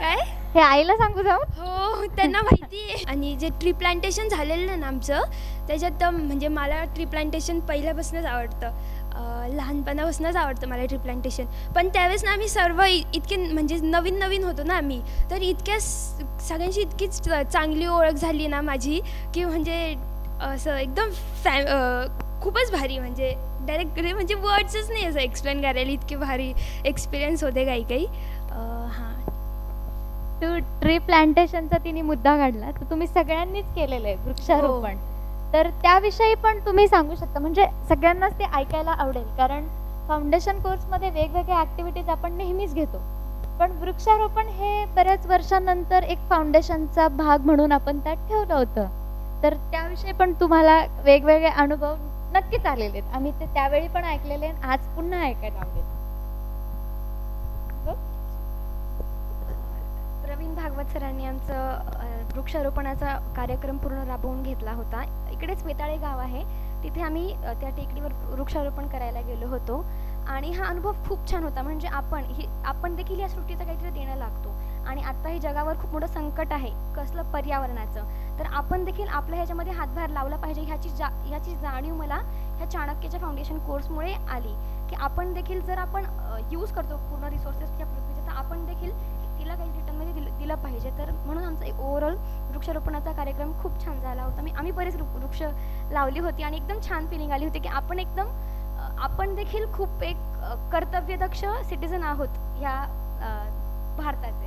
काय हे आईला सांगू जाऊ? हो, त्यांना माहिती आहे. आणि जे ट्री प्लांटेशन झालेलं ना आमचं, त्याच्यात म्हणजे मला ट्री प्लांटेशन पहिल्यापासूनच आवडतं, लहानपणापासूनच आवडतं मला ट्री प्लांटेशन. पण त्यावेळेस ना आम्ही सर्व इतके म्हणजे नवीन होतो ना आम्ही, तर इतक्या सगळ्यांची इतकीच चांगली ओळख झाली ना माझी की म्हणजे असं एकदम खूपच भारी, म्हणजे डायरेक्ट म्हणजे वर्ड्सच नाही असं एक्सप्लेन करायला, इतके भारी एक्सपिरियन्स होते काही. हां, तू ट्री प्लांटेशनचा तिने मुद्दा काढला, तर तुम्ही सगळ्यांनीच केलेलं आहे वृक्षारोपण, तर त्याविषयी पण तुम्ही सांगू शकता, म्हणजे सगळ्यांनाच ते ऐकायला आवडेल, कारण फाउंडेशन कोर्समध्ये वेगवेगळ्या ॲक्टिव्हिटीज आपण नेहमीच घेतो, पण वृक्षारोपण हे बऱ्याच वर्षांनंतर एक फाउंडेशनचा भाग म्हणून आपण त्यात ठेवलं होतं. तर त्याविषयी पण तुम्हाला वेगवेगळे अनुभव नक्कीच आलेले आहेत, आम्ही ते त्यावेळी पण ऐकलेले आहेत, आज पुन्हा ऐकायला आवडेल. प्रवीण भागवत सरांनी आमचं वृक्षारोपणाचा कार्यक्रम पूर्ण राबवून घेतला होता. इकडेच वेताळे गाव आहे, तिथे आम्ही त्या टेकडीवर वृक्षारोपण करायला गेलो होतो आणि हा अनुभव खूप छान होता. म्हणजे आपण देखील या सृष्टीचं काहीतरी देणं लागतो आणि आता हे जगावर खूप मोठं संकट आहे कसलं पर्यावरणाचं, तर आपण देखील आपल्या ह्याच्यामध्ये हातभार लावला पाहिजे ह्याची जाणीव मला ह्या चाणक्यच्या फाउंडेशन कोर्समुळे आली की आपण देखील जर आपण यूज करतो पूर्ण रिसोर्सेस या पृथ्वीचे तर आपण देखील तिला काही रिटर्नमध्ये दिलं पाहिजे. तर म्हणून आमचा एक ओव्हरऑल वृक्षारोपणाचा कार्यक्रम खूप छान झाला होता. आम्ही बरेच वृक्ष लावली होती आणि एकदम छान फिलिंग आली होती की आपण देखील खूप एक कर्तव्यदक्ष सिटिझन आहोत ह्या भारताचे.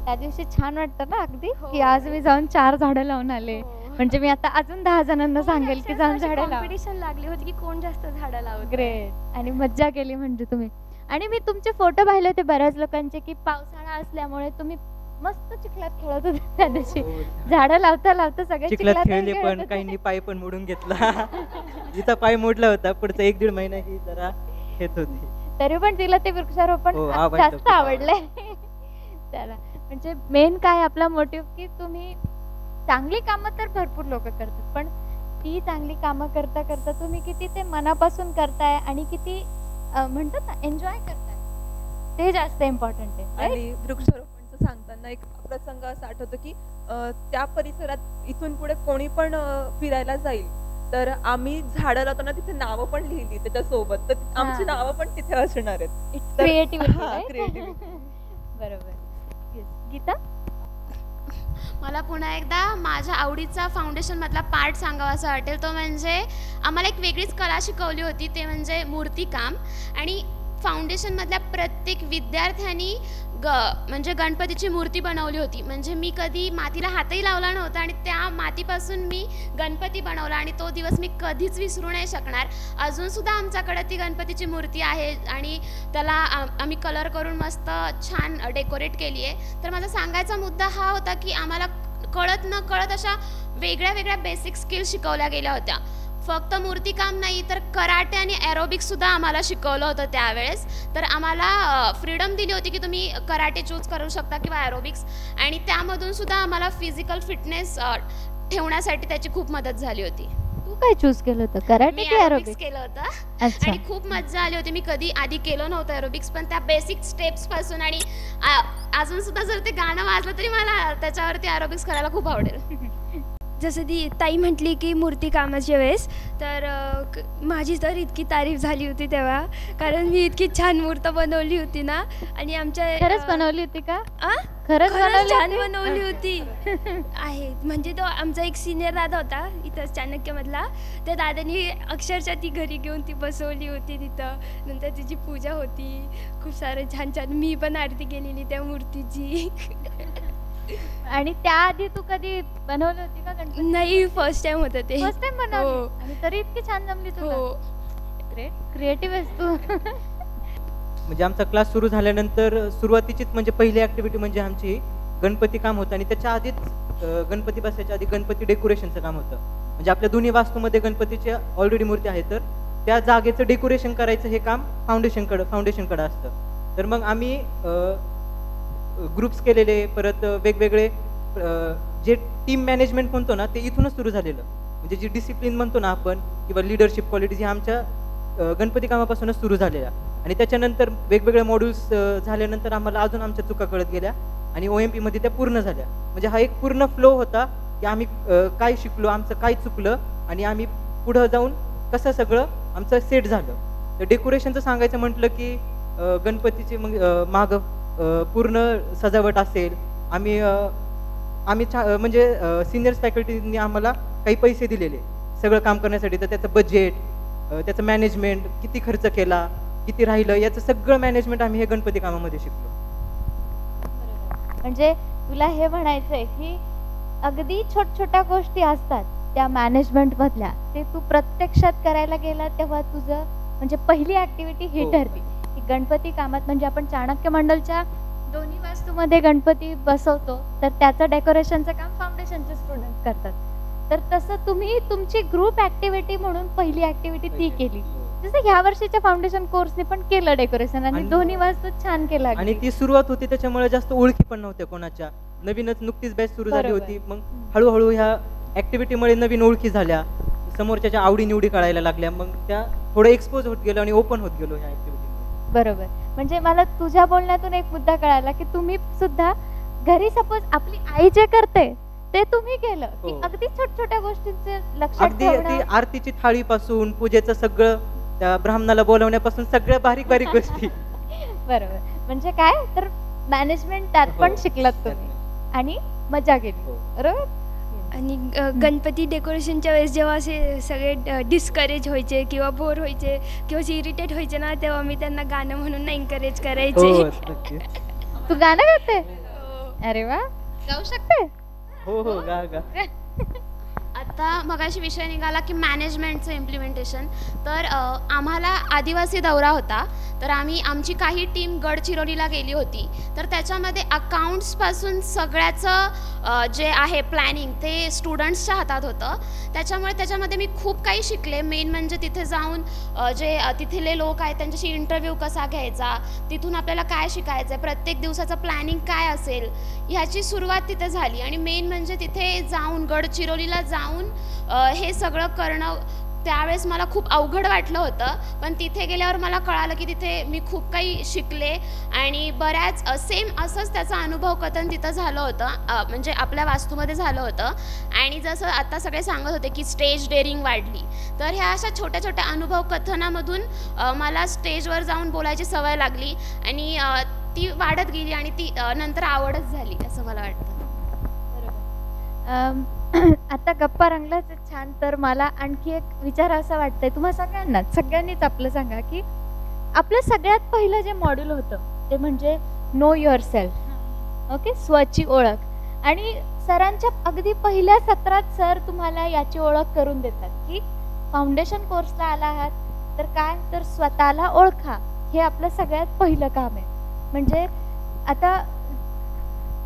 त्या दिवशी छान वाटतं ना अगदी हो. की आज मी जाऊन 4 झाडं लावून आले. म्हणजे मी आता अजून 10 जणांना सांगेल की जाऊन झाडं लावा. कॉम्पिटिशन लागली होती की कोण जास्त झाडं लावत. ग्रेट. आणि मज्जा केली म्हणजे तुम्ही. आणि मी तुमचे फोटो पाहिले होते बऱ्याच लोकांचे की पावसाळा असल्यामुळे तुम्ही मस्त चिखलात खेळत होते त्या दिवशी. झाडं लावता लावता सगळे चिखलात चिखलात खेळले खेळत पण होते. काहींनी पाय पण मोडून घेतला. जिचा पाय मोडला होता पुढचा 1-1.5 महिना ही जरा खेळत होती. तरी पण तिला ते वृक्षारोपण हो, आवडलं जास्त खूप आवडलंय त्याला. म्हणजे मेन काय आपला मोटिव्ह की तुम्ही चांगली कामं तर भरपूर लोक करतात पण ती चांगली कामं करता करता तुम्ही किती ते मनापासून करताय आणि किती म्हणतात ना एन्जॉय करताय ते जास्त इम्पॉर्टंट आहे. right? आणि वृक्षारोपणचं सांगताना एक प्रसंग असा आठवतो की त्या परिसरात इथून पुढे कोणी पण फिरायला जाईल तर आम्ही झाडं लावताना तिथे नावं पण लिहिली त्याच्यासोबत, तर आमची हा. नावं पण तिथे असणार आहेत. It's तर- creativity, हा, right? creativity. बरोबर. Yes. गीता. मला पुन्हा एकदा माझ्या आवडीचा फाउंडेशनमधला पार्ट सांगावासा वाटेल. तो म्हणजे आम्हाला एक वेगळीच कला शिकवली होती ते म्हणजे मूर्तिकाम. आणि फाउंडेशनमधल्या प्रत्येक विद्यार्थ्यांनी म्हणजे गणपतीची मूर्ती बनवली होती. म्हणजे मी कधी मातीला हातही लावला नव्हता आणि त्या मातीपासून मी गणपती बनवला आणि तो दिवस मी कधीच विसरू नाही शकणार. अजूनसुद्धा आमच्याकडे ती गणपतीची मूर्ती आहे आणि त्याला आम्ही कलर करून मस्त छान डेकोरेट केली आहे. तर माझा सांगायचा मुद्दा हा होता की आम्हाला कळत न कळत अशा वेगळ्या वेगळ्या बेसिक स्किल्स शिकवल्या गेल्या होत्या. फक्त मूर्तिकाम नाही तर कराटे आणि ॲरोबिक्ससुद्धा आम्हाला शिकवलं होतं त्यावेळेस. तर आम्हाला फ्रीडम दिली होती की तुम्ही कराटे चूज करू शकता किंवा ॲरोबिक्स, आणि त्यामधूनसुद्धा आम्हाला फिजिकल फिटनेस ठेवण्यासाठी त्याची खूप मदत झाली होती. तू काय चूज केलं होतं कराटे मी की ॲरोबिक्स एरोबिक्स? केलं होतं अच्छा. आणि खूप मज्जा आली होती. मी कधी आधी केलं नव्हतं एरोबिक्स पण त्या बेसिक स्टेप्सपासून आणि अजूनसुद्धा जर ते गाणं वाजलं तरी मला त्याच्यावरती एरोबिक्स करायला खूप आवडेल. जसं ती ताई म्हटली की मूर्तिकामाच्या वेळेस तर माझी तर इतकी तारीफ झाली होती तेव्हा, कारण मी इतकी छान मूर्त बनवली होती ना. आणि आमच्या खरंच बनवली होती का? आ? खरंच खरंच छान होती? बनवली होती. आहे म्हणजे तो आमचा एक सिनियर दादा होता इथं चाणक्यमधला, त्या दादानी अक्षरशः ती घरी घेऊन ती बसवली होती तिथं. नंतर तिची पूजा होती, खूप सारं छान छान. मी पण आरती केलेली त्या मूर्तीची. आणि त्याआधी तू कधी बनवली होती का गणपती? नाही, फर्स्ट टाइम होतं ते. फर्स्ट टाइम हो. बनवली आणि तरी इतकी छान जमली तुला. हो. ग्रेट. क्रिएटिव्ह आहेस तू. म्हणजे आमचा क्लास सुरू झाल्यानंतर सुरुवातीचीच म्हणजे पहिली ऍक्टिव्हिटी म्हणजे आमची गणपती काम होतं आणि त्याच्या आधीच गणपती बसायच्या आधी गणपती डेकोरेशनचं काम होतं. म्हणजे आपल्या दोन्ही वास्तूमध्ये गणपतीची ऑलरेडी मूर्ती आहे तर त्या जागेचं डेकोरेशन करायचं हे काम फाउंडेशनकडे असतं. तर मग आम्ही ग्रुप्स केलेले, परत वेगवेगळे जे टीम मॅनेजमेंट म्हणतो ना ते इथूनच सुरू झालेलं. म्हणजे जी डिसिप्लिन म्हणतो ना आपण किंवा लिडरशिप क्वालिटीज ह्या आमच्या गणपती कामापासूनच सुरू झालेल्या. आणि त्याच्यानंतर वेगवेगळे मॉड्यूल्स झाल्यानंतर आम्हाला अजून आमच्या चुका कळत गेल्या आणि OMP मध्ये त्या पूर्ण झाल्या. म्हणजे हा एक पूर्ण फ्लो होता की आम्ही काय शिकलो, आमचं काय चुकलं आणि आम्ही पुढं जाऊन कसं सगळं आमचं सेट झालं. तर डेकोरेशनचं सांगायचं म्हटलं की गणपतीचे मग मागं पूर्ण सजावट असेल. आम्ही म्हणजे सिनियर्स फॅकल्टीनी आम्हाला काही पैसे दिलेले सगळं काम करण्यासाठी, तर त्याचं बजेट, त्याचं मॅनेजमेंट, किती खर्च केला, किती राहिलं, याचं सगळं मॅनेजमेंट आम्ही हे गणपती कामामध्ये शिकलो. म्हणजे तुला हे म्हणायचंय की अगदी छोट्या गोष्टी असतात त्या मॅनेजमेंट मधल्या, ते तू प्रत्यक्षात करायला गेला तेव्हा तुझं म्हणजे पहिली ऍक्टिव्हिटी ही हो. ठरली की गणपती कामात. म्हणजे आपण चाणक्य मंडलच्या दोन्ही वास्तूमध्ये गणपती बसवतो तर त्याचं डेकोरेशनचं काम फाउंडेशनचे स्टुडंट करतात. तर तसं तुम्ही तुमची ग्रुप ऍक्टिव्हिटी म्हणून पहिली ऍक्टिव्हिटी ती केली. जसं ह्या वर्षीच्या फाउंडेशन कोर्सने पण केलं डेकोरेशन आणि दोन्ही वास्तू छान केलं. आणि ती सुरुवात होती त्याच्यामुळे जास्त ओळखी पण नव्हत्या कोणाच्या. नवीनच नुकतीच बॅच सुरू झाली बरोबर. होती. मग हळूहळू ह्या ऍक्टिव्हिटीमुळे नवीन ओळखी झाल्या, समोरच्या आवडी निवडी कळायला लागल्या. मग त्या थोडं एक्सपोज होत गेलो आणि ओपन होत गेलो ह्या ऍक्टिव्हिटी. बरोबर. म्हणजे मला तुझ्या बोलण्यातून एक मुद्दा कळाला की तुम्ही सुद्धा घरी सपोज आपली आई जे करते ते तुम्ही केलं की हो. अगदी छोट्या गोष्टींचे लक्षात अगदी ती ठेवणं. आरतीची थाळीपासून पूजेचं सगळं, त्या ब्राह्मणाला बोलवण्यापासून सगळ्या बारीक बारीक गोष्टी. बरोबर. म्हणजे काय तर मॅनेजमेंट त्यात पण हो. शिकलात तुम्ही आणि मजा केली. हो. बरोबर. आणि गणपती डेकोरेशनच्या वेळेस जेव्हा असे सगळे डिस्करेज व्हायचे किंवा बोर व्हायचे किंवा इरिटेट व्हायचे ना, तेव्हा मी त्यांना गाणं म्हणून एन्करेज हो करायचे. नक्कीच. तू गाणं गाते? अरे वा, गाऊ शकते? हो हो गा गा. आता मगाशी विषय निघाला की मॅनेजमेंटचं इम्प्लिमेंटेशन. तर आम्हाला आदिवासी दौरा होता, तर आमची काही टीम गडचिरोलीला गेली होती. तर त्याच्यामध्ये अकाउंट्सपासून सगळ्याचं जे आहे प्लॅनिंग ते स्टुडंट्सच्या हातात होतं. त्याच्यामध्ये मी खूप काही शिकले. मेन म्हणजे तिथे जाऊन जे तिथले लोक आहेत त्यांच्याशी इंटरव्ह्यू कसा घ्यायचा, तिथून आपल्याला काय शिकायचं आहे, प्रत्येक दिवसाचं प्लॅनिंग काय असेल ह्याची सुरुवात तिथे झाली. आणि मेन म्हणजे तिथे जाऊन गडचिरोलीला जाऊन हे सगळं करणं त्यावेळेस मला खूप अवघड वाटलं होतं. पण तिथे गेल्यावर मला कळालं की तिथे मी खूप काही शिकले आणि बऱ्याच सेम असंच त्याचा अनुभव कथन तिथं झालं होतं, म्हणजे आपल्या वास्तूमध्ये झालं होतं. आणि जसं आता सगळे सांगत होते की स्टेज डेअरिंग वाढली, तर ह्या अशा छोट्या छोट्या अनुभव कथनामधून मला स्टेजवर जाऊन बोलायची सवय लागली आणि ती वाढत गेली आणि ती नंतर आवडच झाली असं मला वाटतं. आता गप्पा रंगलाच आहे छान. तर मला आणखी एक विचार असं वाटतंय तुम्हा सगळ्यांनीच आपलं सांगा की आपलं सगळ्यात पहिलं जे मॉड्यूल होतं ते म्हणजे नो युअर सेल्फ. ओके, स्वची ओळख. आणि सरांच्या अगदी पहिल्या सत्रात सर तुम्हाला याची ओळख करून देतात की फाउंडेशन कोर्सला आला आहात तर काय तर स्वतःला ओळखा. हे आपलं सगळ्यात पहिलं काम आहे. म्हणजे आता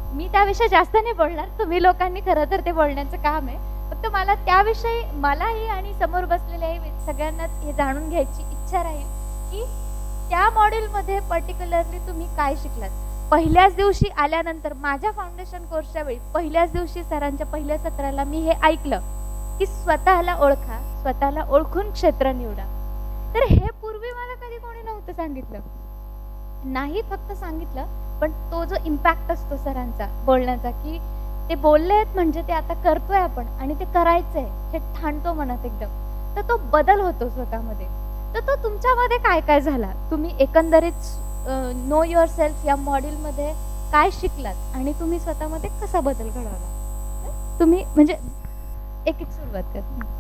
मी त्याविषयी जास्त नाही बोलणार, तुम्ही लोकांनी खरं तर ते बोलण्याचं काम आहे. फक्त मला त्याविषयी मलाही आणि समोर बसलेल्याही सगळ्यांनाच हे जाणून घ्यायची इच्छा राहील की त्या मॉड्यूलमध्ये पर्टिक्युलरली तुम्ही काय शिकलात. पहिल्याच दिवशी आल्यानंतर माझ्या फाउंडेशन कोर्सच्या वेळी पहिल्याच दिवशी सरांच्या पहिल्या सत्राला मी हे ऐकलं की स्वतःला ओळखा, स्वतःला ओळखून क्षेत्र निवडा. तर हे पूर्वी मला कधी कोणी नव्हतं सांगितलं. नाही फक्त सांगितलं, पण तो जो इम्पॅक्ट असतो सरांचा बोलण्याचा की ते बोललेत म्हणजे ते आता करतोय आपण आणि ते करायचंय हे ठाणतो मनात एकदम, तर तो बदल होतो स्वतःमध्ये. तर तो तुमच्यामध्ये काय काय झाला, तुम्ही एकंदरीत नो युअर सेल्फ या मॉड्यूलमध्ये काय शिकलात आणि तुम्ही स्वतःमध्ये कसा बदल घडवला, तुम्ही म्हणजे एक एक सुरुवात कर.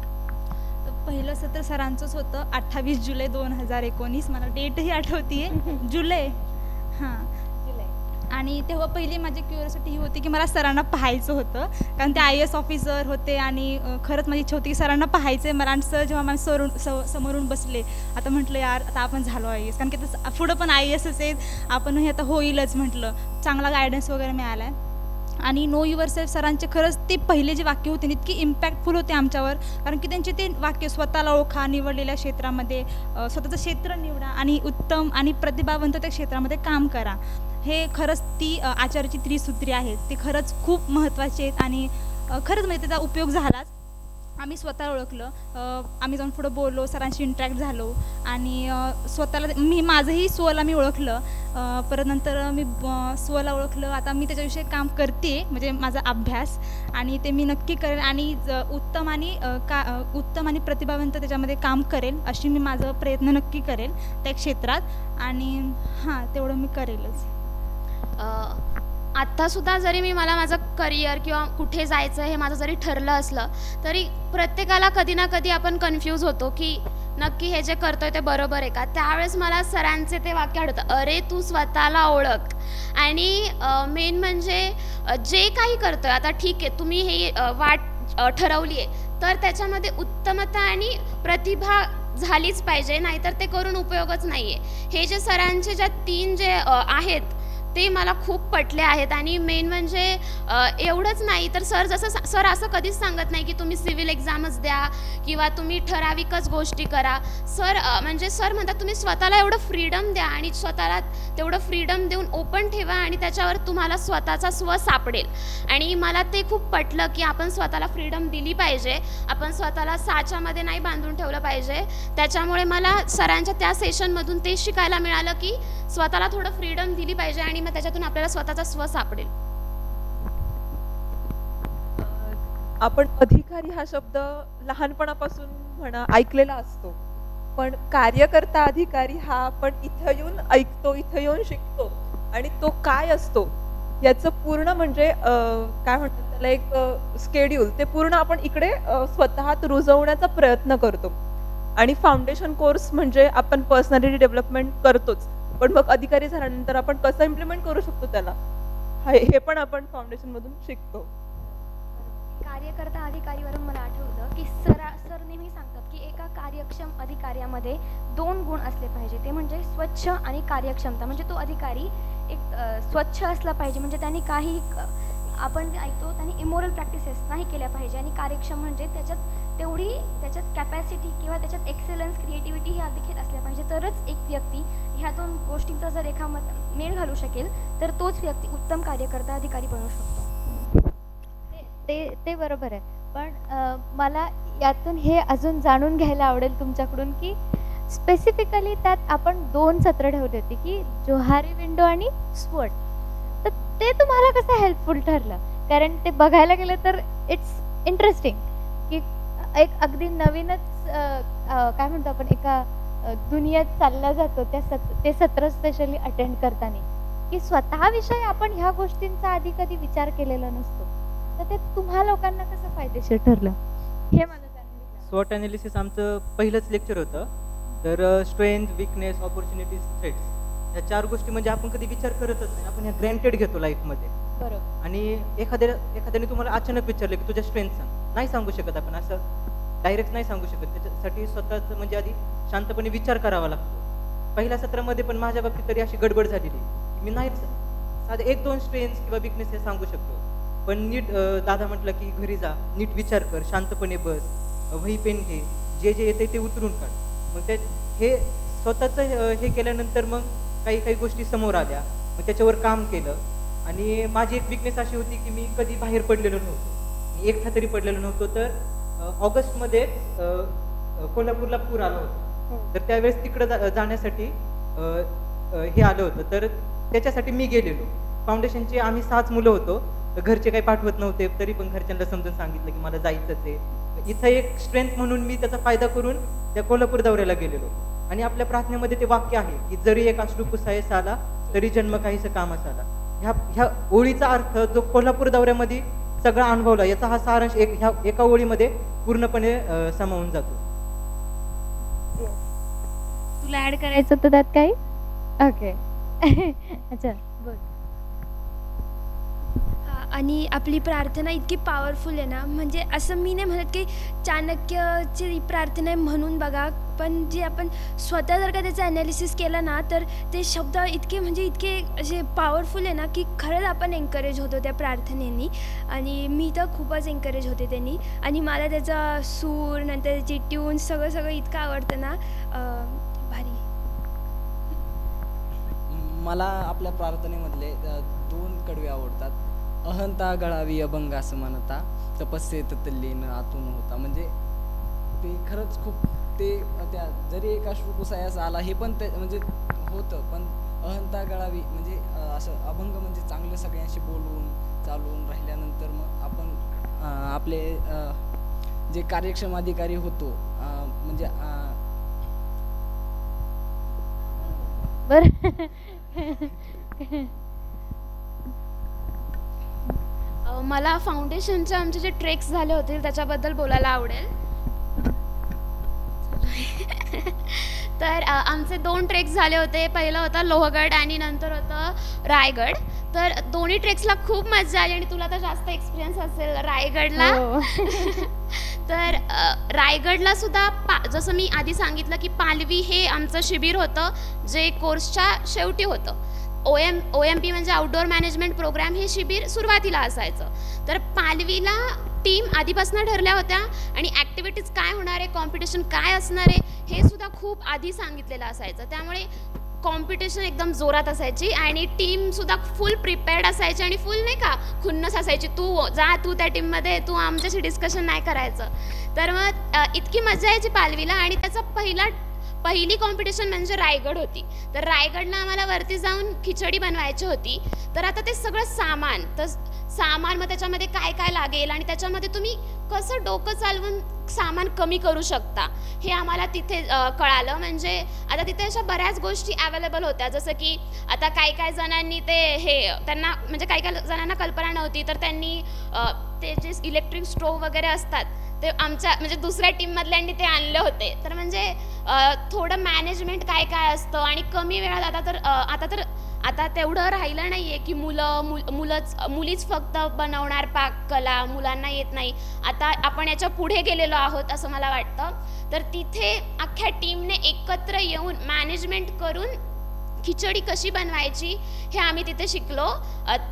पहिलं सत्र सरांचंच होतं 28 जुलै 2019. मला डेटही आठवतीये, जुलै. हां, आणि तेव्हा पहिली माझी क्युरिओसिटी ही होती की मला सरांना पाहायचं होतं, कारण ते IAS ऑफिसर होते आणि खरंच माझी इच्छा होती की सरांना पाहायचं आहे मला. आणि सर जेव्हा मला समोरून बसले, आता म्हटलं यार आता आपण झालो IAS, कारण की आता पुढं पण IASच आहेत, आपणही आता होईलच म्हटलं. चांगला गायडन्स वगैरे मिळाला आहे. आणि नो युअर सेल्फ सरांचे खरंच ते पहिले जे वाक्य होते इतकी इम्पॅक्टफुल होते आमच्यावर, कारण की त्यांचे ते वाक्य स्वतःला ओळखा, निवडलेल्या क्षेत्रामध्ये स्वतःचं क्षेत्र निवडा आणि उत्तम आणि प्रतिभावंत त्या क्षेत्रामध्ये काम करा. हे खरंच ती आचार्याची त्रिसूत्री आहेत, ते खरंच खूप महत्त्वाचे आहेत आणि खरंच म्हणजे त्याचा उपयोग झालाच. आम्ही स्वतः ओळखलं, आम्ही जाऊन पुढं बोललो, सरांशी इंटरॅक्ट झालो आणि स्वतःला माझंही स्वला मी ओळखलं. परत नंतर मी स्वला ओळखलं, आता मी त्याच्याविषयी काम करते, म्हणजे माझा अभ्यास, आणि ते मी नक्की करेन आणि उत्तम आणि प्रतिभावंत त्याच्यामध्ये काम करेन अशी मी माझा प्रयत्न नक्की करेन त्या क्षेत्रात. आणि हां, तेवढं मी करेलच. आत्तासुद्धा जरी मला माझं करिअर किंवा कुठे जायचं हे माझं जरी ठरलं असलं तरी प्रत्येकाला कधी ना कधी आपण कन्फ्यूज होतो की नक्की हे जे करतोय ते बरोबर आहे का. त्यावेळेस मला सरांचे ते वाक्य आठवतं, अरे तू स्वतःला ओळख. आणि मेन म्हणजे जे काही करतोय, आता ठीक आहे तुम्ही हे वाट ठरवली आहे तर त्याच्यामध्ये उत्तमता आणि प्रतिभा झालीच पाहिजे, नाहीतर ते करून उपयोगच नाही आहे. हे जे सरांचे ज्या 3 जे आहेत ते मला खूप पटले आहेत. आणि मेन म्हणजे एवढंच नाही तर सर असं कधीच सांगत नाही की तुम्ही सिव्हिल एक्झामच द्या किंवा तुम्ही ठराविकच गोष्टी करा. सर म्हणतात तुम्ही स्वतःला एवढं फ्रीडम द्या आणि स्वतःला तेवढं फ्रीडम देऊन ओपन ठेवा आणि त्याच्यावर तुम्हाला स्वतःचा स्व सापडेल. आणि मला ते खूप पटलं की आपण स्वतःला फ्रीडम दिली पाहिजे, आपण स्वतःला साच्यामध्ये नाही बांधून ठेवलं पाहिजे. त्याच्यामुळे मला सरांच्या त्या सेशनमधून ते शिकायला मिळालं की स्वतःला थोडं फ्रीडम दिली पाहिजे आणि मग त्याच्यातून आपल्याला स्वतःचा स्व सापडेल. आपण अधिकारी हा शब्द लहानपणापासून म्हणा ऐकलेला असतो, पण कार्यकर्ता अधिकारी हा आपण इथं येऊन ऐकतो, इथं येऊन शिकतो आणि तो काय असतो याचं पूर्ण म्हणजे काय म्हणतात त्याला एक स्केड्यूल ते पूर्ण आपण इकडे स्वतःत रुजवण्याचा प्रयत्न करतो. आणि फाउंडेशन कोर्स म्हणजे आपण पर्सनॅलिटी डेव्हलपमेंट करतोच, पण मग अधिकारी झाल्यानंतर आपण कसं इम्प्लिमेंट करू शकतो त्याला हे पण आपण फाउंडेशन मधून शिकतो. कार्यकर्ता अधिकारीवरून मला आठवलं की सर नेहमी सांगतात की एका कार्यक्षम अधिकाऱ्यामध्ये 2 गुण असले पाहिजे, ते म्हणजे स्वच्छ आणि कार्यक्षमता. म्हणजे तो अधिकारी एक स्वच्छ असला पाहिजे, म्हणजे त्यांनी काही आपण ऐकतो त्यांनी इमोरल प्रॅक्टिसेस नाही केल्या पाहिजे. आणि कार्यक्षम म्हणजे त्याच्यात कॅपॅसिटी किंवा त्याच्यात एक्सेलन्स, क्रिएटिव्हिटी ह्या देखील असल्या पाहिजे. तरच एक व्यक्ती ह्या 2 गोष्टींचा जर मेळ घालू शकेल तर तोच व्यक्ती उत्तम कार्यकर्ता अधिकारी बनू शकतो. ते बरोबर आहे. पण मला यातून हे अजून जाणून घ्यायला आवडेल तुमच्याकडून की स्पेसिफिकली त्यात आपण 2 सत्र ठेवली होती की जोहारी विंडो आणि स्वट. तर ते तुम्हाला कसं हेल्पफुल ठरलं? कारण ते बघायला गेलं तर इट्स इंटरेस्टिंग की एक अगदी नवीनच काय म्हणतो आपण एका दुनियेत चालला जातो ते सत्र स्पेशली अटेंड करताना की स्वतःविषयी आपण ह्या गोष्टींचा आधी कधी विचार केलेला नसतो. तर ते तुम्हा लोकांना कसं फायदेशीर ठरलं हे मला जाणून घ्यायचं. स्वॉट ॲनालिसिस आमचं पहिलंच लेक्चर होतं. तर स्ट्रेंथ, विकनेस, ऑपॉर्च्युनिटीज, थ्रेट्स ह्या 4 गोष्टी म्हणजे आपण कधी विचार करतच नाही, आपण ह्या ग्रँटेड घेतो लाईफमध्ये. बरोबर. आणि एखाद्याने तुम्हाला अचानक विचारलं की तुझ्या स्ट्रेंथ सांग, नाही सांगू शकत आपण, असं डायरेक्ट नाही सांगू शकत. त्याच्यासाठी स्वतःच म्हणजे आधी शांतपणे विचार करावा लागतो. पहिल्या सत्रामध्ये पण माझ्या बाबतीत तरी अशी गडबड झालेली की मी नाही साधे 1-2 स्ट्रेंथ्स किंवा विकनेस हे सांगू शकतो. पण नीट दादा म्हटलं की घरी जा, नीट विचार कर, शांतपणे बस, वही पेन घे, जे येते ते उतरून काढ. मग हे स्वतःचं हे केल्यानंतर मग काही गोष्टी समोर आल्या, मग त्याच्यावर काम केलं. आणि माझी एक विकनेस अशी होती की मी कधी बाहेर पडलेलो नव्हतो, मी एकटा तरी पडलेलो नव्हतो. तर ऑगस्टमध्ये कोल्हापूरला पूर आला होता, तर त्यावेळेस तिकडं जाण्यासाठी हे आलं होतं. तर त्याच्यासाठी मी गेलेलो. फाउंडेशनचे आम्ही 6 मुलं होतो. घरचे काही पाठवत नव्हते, तरी पण घरच्यांना समजून सांगितलं की मला जायचंच आहे. इथं एक स्ट्रेंथ म्हणून मी त्याचा फायदा करून त्या कोल्हापूर दौऱ्याला गेलेलो. आणि आपल्या प्रार्थनेमध्ये ते वाक्य आहे की जरी एक अश्रू पुसायस आला तरी जन्म काहीसं कामास आला. ह्या ओळीचा अर्थ जो कोल्हापूर दौऱ्यामध्ये सगळा अनुभवला याचा हा सारांश ह्या एका ओळीमध्ये पूर्णपणे सामावून जातो. तुला ऍड करायचं होतं त्यात काही? ओके. अच्छा बोल. आणि आपली प्रार्थना इतकी पॉवरफुल आहे ना, म्हणजे असं मी नाही म्हणत की चाणक्यची प्रार्थना आहे म्हणून बघा, पण जे आपण स्वतः जर का त्याचं ॲनालिसिस केलं ना तर ते शब्द इतके असे पॉवरफुल आहे ना की खरंच आपण एन्करेज होतो त्या प्रार्थनेनी. आणि मी तर खूपच एन्करेज होते त्यांनी. आणि मला त्याचा सूर नंतर त्याची ट्यून सगळं इतकं आवडतं ना, भारी. मला आपल्या प्रार्थनेमधले 2 कडवे आवडतात. अहंता गळावी अभंग असं म्हणता, तपस्येत तल्लीन आतून होता. म्हणजे ते खरंच खूप त्या जरी एका श्रुपुसायास आला हे पण ते म्हणजे होतं, पण अहंता गळावी म्हणजे असं अभंग म्हणजे चांगलं सगळ्यांशी बोलून चालून राहिल्यानंतर मग आपण आपले जे कार्यक्षम अधिकारी होतो म्हणजे बरं. मला फाउंडेशनचे आमचे जे ट्रेक्स झाले होते त्याच्याबद्दल बोलायला आवडेल. तर आमचे 2 ट्रेक्स झाले होते. पहिलं होतं लोहगड आणि नंतर होतं रायगड. तर दोन्ही ट्रेक्सला खूप मजा आली आणि तुला तर जास्त एक्सपिरियन्स असेल रायगडला. तर रायगडला सुद्धा जसं मी आधी सांगितलं की पालवी हे आमचं शिबिर होतं जे कोर्सच्या शेवटी होतं. OMP म्हणजे आउटडोअर मॅनेजमेंट प्रोग्राम हे शिबिर सुरुवातीला असायचं. तर पालवीला टीम आधीपासून ठरल्या होत्या आणि ॲक्टिव्हिटीज काय होणार आहे, कॉम्पिटिशन काय असणार आहे हे सुद्धा खूप आधी सांगितलेलं असायचं. त्यामुळे कॉम्पिटिशन एकदम जोरात असायची आणि टीमसुद्धा फुल प्रिपेअर्ड असायची आणि फुल नाही का खुन्नस असायची, तू त्या टीममध्ये, तू आमच्याशी डिस्कशन नाही करायचं. तर मग इतकी मजा यायची पालवीला. आणि त्याचा पहिली कॉम्पिटिशन म्हणजे रायगड होती. तर रायगडला आम्हाला वरती जाऊन खिचडी बनवायची होती. तर आता ते सगळं सामान मग त्याच्यामध्ये काय काय लागेल आणि त्याच्यामध्ये तुम्ही कसं डोकं चालवून सामान कमी करू शकता हे आम्हाला तिथे कळालं. म्हणजे आता तिथे अशा बऱ्याच गोष्टी अवेलेबल होत्या, जसं की आता काही जणांनी त्यांना म्हणजे काही जणांना कल्पना नव्हती, तर त्यांनी ते जे इलेक्ट्रिक स्टोव्ह वगैरे असतात ते आमच्या म्हणजे दुसऱ्या टीममधल्यांनी ते आणले होते. तर म्हणजे थोडं मॅनेजमेंट काय काय असतं आणि कमी वेळात आता तेवढं राहिलं नाही आहे की मुलीच फक्त बनवणार पाककला, मुलांना येत नाही. आता आपण याच्या पुढे गेलेलो आहोत असं मला वाटतं. तर तिथे अख्ख्या टीमने एकत्र येऊन मॅनेजमेंट करून खिचडी कशी बनवायची हे आम्ही तिथे शिकलो.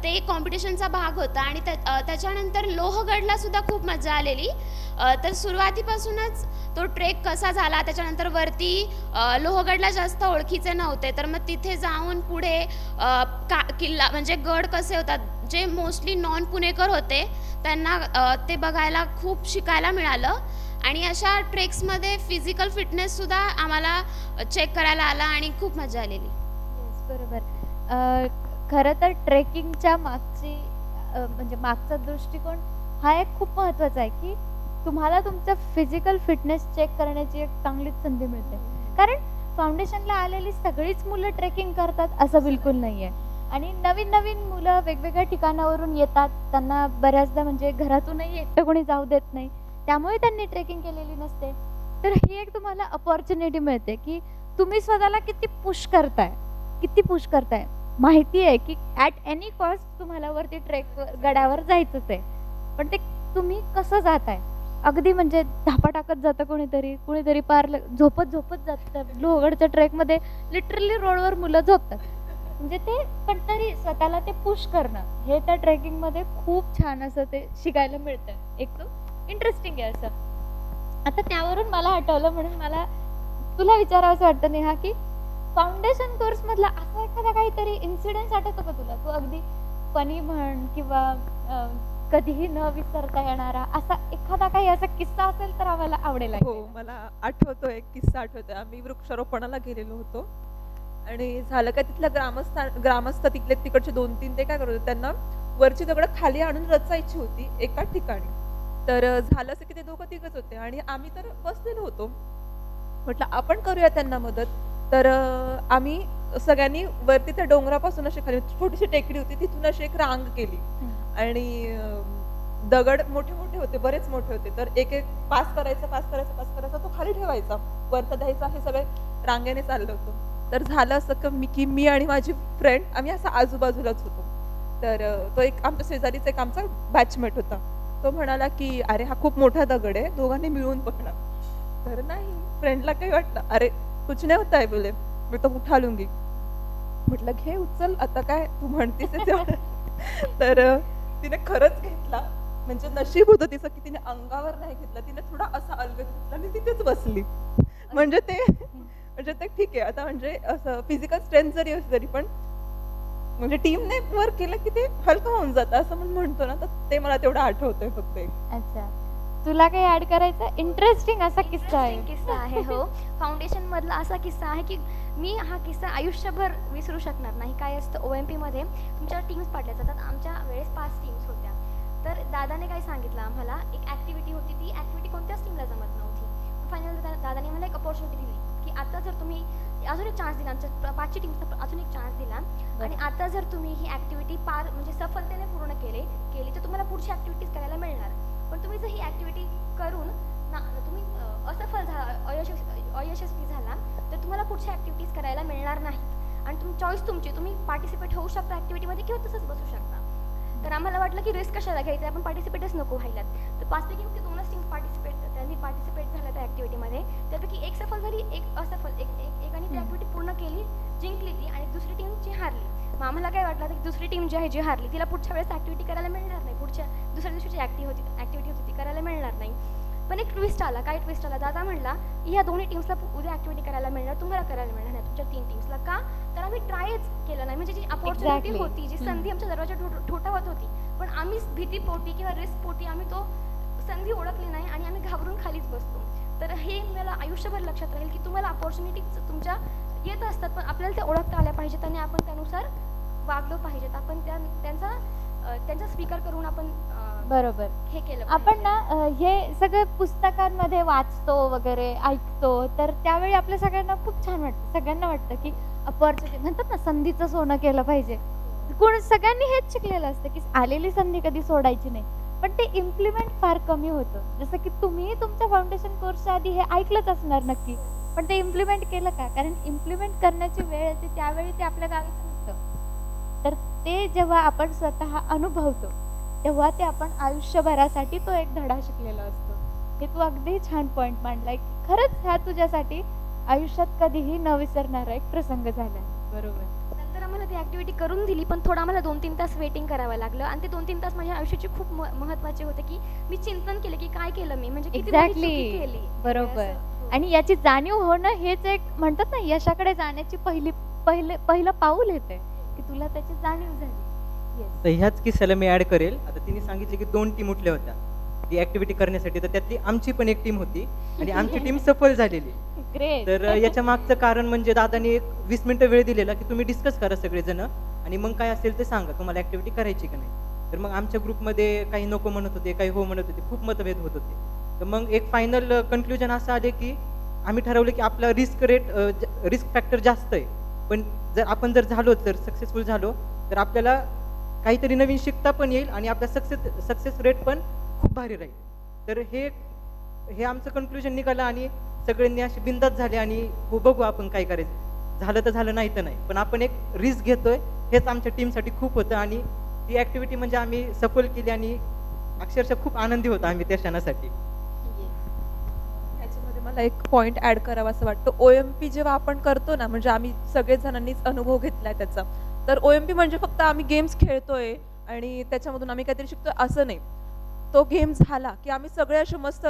ते कॉम्पिटिशनचा भाग होता. आणि त्याच्यानंतर लोहगडला सुद्धा खूप मजा आलेली. तर सुरुवातीपासूनच तो ट्रेक कसा झाला, त्याच्यानंतर वरती लोहगडला जास्त ओळखीचे नव्हते, तर मग तिथे जाऊन पुढे किल्ला म्हणजे गड कसे होतात, जे मोस्टली नॉन पुणेकर होते त्यांना ते बघायला खूप शिकायला मिळालं. आणि अशा ट्रेक्समध्ये फिजिकल फिटनेससुद्धा आम्हाला चेक करायला आला आणि खूप मजा आलेली. बरोबर. खरं तर ट्रेकिंगच्या म्हणजे मागचा दृष्टिकोन हा एक खूप महत्त्वाचा आहे की तुम्हाला तुमचं फिजिकल फिटनेस चेक करण्याची एक चांगलीच संधी मिळते. कारण फाउंडेशनला आलेली सगळीच मुलं ट्रेकिंग करतात असं बिलकुल नाही आहे. आणि नवीन नवीन मुलं वेगवेगळ्या ठिकाणावरून येतात, त्यांना बऱ्याचदा म्हणजे घरातूनही एकटं कोणी जाऊ देत नाही, त्यामुळे त्यांनी ट्रेकिंग केलेली नसते. तर ही एक तुम्हाला अपॉर्च्युनिटी मिळते की तुम्ही स्वतःला किती पुश करताय. माहिती आहे की ॲट एनी कॉस्ट तुम्हाला वरती गडावर जायचंच आहे, पण ते तुम्ही कसं जाताय. अगदी म्हणजे धापा टाकत जातं कुणीतरी पार झोपत जातं. लोहगडच्या ट्रेकमध्ये लिटरली रोडवर मुलं झोपतात. म्हणजे ते पण तरी स्वतःला ते पुश करणं हे त्या ट्रेकिंगमध्ये खूप छान असं ते शिकायला मिळतं. एक तो इंटरेस्टिंग आहे असं. आता त्यावरून मला आठवलं म्हणून मला तुला विचारावंसं वाटतं नेहा की फाउंडेशन कोर्स मधला असा एखादा काहीतरी इन्सिडेंट आठवतो का तुला, तू अगदी फनी म्हण किंवा कधीही न विसरता येणारा असा एखादा काही असा किस्सा असेल तर आम्हाला आवडेल. हो, मला आठवतोय, एक किस्सा आठवतोय. आम्ही वृक्षारोपणाला गेलेलो होतो आणि झालं काय, तिथल्या ग्रामस्थ तिकडचे 2-3 ते काय करत होते, त्यांना वरची दगड खाली आणून रचायची होती एका ठिकाणी. तर झालं असं की ते दोघं तिघच होते आणि आम्ही तर बसलेलो होतो. म्हटलं आपण करूया त्यांना मदत. तर आम्ही सगळ्यांनी वरती त्या डोंगरापासून अशी खाली छोटीशी टेकडी होती, तिथून अशी एक रांग केली आणि दगड मोठे मोठे होते, बरेच मोठे होते. तर एक पास करायचा तो खाली ठेवायचा, वरचा द्यायचा, हे सगळे रांगेने चाललं होतं. तर झालं असं की मी आणि माझी फ्रेंड आम्ही असं आजूबाजूलाच होतो. तर तो एक आमच्या शेजारीचा एक आमचा बॅचमेट होता. तो म्हणाला की अरे हा खूप मोठा दगड आहे, दोघांनी मिळून पकडा. तर नाही, फ्रेंडला काही वाटलं, अरे कुछ नहीं होता है बोले, मी तो उठा लूंगी. म्हटलं घे उचल, आता काय तू म्हणतेस तेवढं. तर तिने खरंच घेतला. म्हणजे नशीब होतं तिचं की तिने अंगावर नाही घेतला, तिने थोडा असा अलगद घेतला आणि तिथेच बसली. म्हणजे ते ठीक आहे. आता म्हणजे असं फिजिकल स्ट्रेंथ जरी असली तरी पण म्हणजे टीमने वर्क केलं की ते हलकं होऊन जातं असं म्हणतो ना, तर ते मला तेवढं आठवतंय फक्त. अच्छा, तुला काही ऍड करायचं? इंटरेस्टिंग असा किस्सा आहे. हो, फाउंडेशन मधला असा किस्सा आहे की मी हा किस्सा आयुष्यभर विसरू शकणार नाही. काय असतं, OMP मध्ये तुमच्या टीम्स पाडल्या जातात. आमच्या वेळेस 5 टीम्स होत्या. तर दादाने काय सांगितलं आम्हाला, एक ऍक्टिव्हिटी होती, ती ऍक्टिव्हिटी कोणत्याच टीमला जमत नव्हती. फायनल दादाने मला एक अपॉर्च्युनिटी दिली की आता जर तुम्ही अजून एक चान्स दिला, आमच्या 5ची टीम्सला अजून एक चान्स दिला आणि आता जर तुम्ही ही ऍक्टिव्हिटी म्हणजे सफलतेने पूर्ण केली तर तुम्हाला पुढची ऍक्टिव्हिटीज करायला मिळणार. पण तुम्ही जर ही ऍक्टिव्हिटी करून तुम्ही अयशस्वी झाला तर तुम्हाला पुढच्या ऍक्टिव्हिटीज करायला मिळणार नाहीत आणि चॉईस तुमची, तुम्ही पार्टिसिपेट होऊ शकता ऍक्टिव्हिटीमध्ये किंवा तसंच बसू शकता. तर आम्हाला वाटलं की रिस्क कशाला घ्यायचं, आपण पार्टिसिपेटच नको व्हायलात. तर 5 पैकी फक्त 2च टीम्स त्यांनी पार्टिसिपेट झाल्या त्या ऍक्टिव्हिटीमध्ये. त्यापैकी एक सफल झाली, एक असफल, एक आणि ती ऍक्टिव्हिटी पूर्ण केली, जिंकली ती आणि दुसरी टीमची हारली. मग आम्हाला काय वाटलं की दुसरी टीम जी आहे जी हारली तिला पुढच्या वेळेस ॲक्टिव्हिटी करायला मिळणार नाही, दुसऱ्या दिवशीची ॲक्टिव्हिटी होती ती करायला मिळणार नाही. पण एक ट्विस्ट आला. काय ट्विस्ट आला? दादा म्हणला ह्या दोन्ही टीम्सला उद्या ॲक्टिव्हिटी करायला मिळणार, तुम्हाला करायला मिळणार नाही तुमच्या 3 टीम्सला. का? तर आम्ही ट्रायच केलं नाही. म्हणजे जी अपॉर्च्युनिटी होती, जी संधी आमच्या दरवाजा ठोठावत होती, पण आम्ही भीतीपोटी किंवा रिस्कपोटी आम्ही तो संधी ओळखली नाही आणि आम्ही घाबरून खालीच बसतो. तर हे मला आयुष्यभर लक्षात राहील की तुम्हाला अपॉर्च्युनिटी तुमच्या येत असतात, पण आपल्याला त्या ओळखता आल्या पाहिजेत आणि आपण त्यानुसार वागलो पाहिजेत. आपण त्यांचा स्वीकार करून आपण बरोबर हे केलं आपण ना हे सगळे पुस्तकांमध्ये वाचतो वगैरे ऐकतो, तर त्यावेळी आपल्या सगळ्यांना खूप छान वाटतं. सगळ्यांना वाटतं की अपॉर्च्युनिटी म्हणतात ना, संधीचं सोनं केलं पाहिजे. सगळ्यांनी हेच शिकलेलं असतं की आलेली संधी कधी सोडायची नाही, पण ते इम्प्लिमेंट फार कमी होतं. जसं की तुम्ही तुमच्या फाउंडेशन कोर्सच्या आधी हे ऐकलंच असणार नक्की, पण ते इम्प्लिमेंट केलं का? कारण इम्प्लिमेंट करण्याची वेळ येते त्यावेळी ते आपल्या गावीच नसतं. तर ते जेव्हा आपण स्वतः अनुभवतो तेव्हा ते आपण आयुष्यभरासाठी तो एक धडा शिकलेला असतो. हे तू अगदी छान पॉइंट मांडलाय की खरंच हा तुझ्यासाठी आयुष्यात कधीही न विसरणारा एक प्रसंग झालाय. बरोबर. नंतर आम्हाला ती ऍक्टिव्हिटी करून दिली, पण थोडं आम्हाला 2-3 तास वेटिंग करावं लागलं आणि ते 2-3 तास माझ्या आयुष्याचे खूप महत्त्वाचे होते की मी चिंतन केलं की काय केलं मी, म्हणजे किती मोठी चुकी केली. बरोबर. आणि याची जाणीव होणं हेच एक म्हणतात ना, यशाकडे जाण्याची पहिलं पाऊल येते की तुला त्याची जाणीव झाली. तर ह्याच किस्साला मी ऍड करेल. आता तिने सांगितले की 2 टीम उठल्या होत्या ती ऍक्टिव्हिटी करण्यासाठी, तर त्यातली आमची पण एक टीम होती आणि आमची टीम सफल झालेली. ग्रेट. तर याच्या मागचं कारण म्हणजे दादानी एक 20 मिनिटं वेळ दिलेला की तुम्ही डिस्कस करा सगळेजण आणि मग काय असेल ते सांगा तुम्हाला ऍक्टिव्हिटी करायची का नाही. तर मग आमच्या ग्रुपमध्ये काही नको म्हणत होते, काही हो म्हणत होते, खूप मतभेद होत होते. तर मग एक फायनल कन्क्लुजन असं आले की आम्ही ठरवलं की आपला रिस्क फॅक्टर जास्त आहे, पण आपण जर झालो, जर सक्सेसफुल झालो तर आपल्याला काहीतरी नवीन शिकता पण येईल आणि आपला सक्सेस रेट पण खूप भारी राहील. तर हे आमचं कन्क्लुजन निघालं आणि सगळ्यांनी असे बिंदास झाले आणि हो बघू आपण काय करायचं, झालं तर झालं, नाही तर नाही, पण आपण एक रिस्क घेतोय हेच आमच्या टीमसाठी खूप होतं आणि ती ऍक्टिव्हिटी म्हणजे आम्ही सफल केली आणि अक्षरशः खूप आनंदी होतो आम्ही त्या क्षणासाठी. ह्याच्यामध्ये मला एक पॉइंट ऍड करावा असं वाटतं. OMP जेव्हा आपण करतो ना, म्हणजे आम्ही सगळेच जणांनीच अनुभव घेतलाय त्याचा, तर OMP म्हणजे फक्त आम्ही गेम्स खेळतोय आणि त्याच्यामधून आम्ही काहीतरी शिकतोय असं नाही. तो गेम झाला की आम्ही सगळे असे मस्त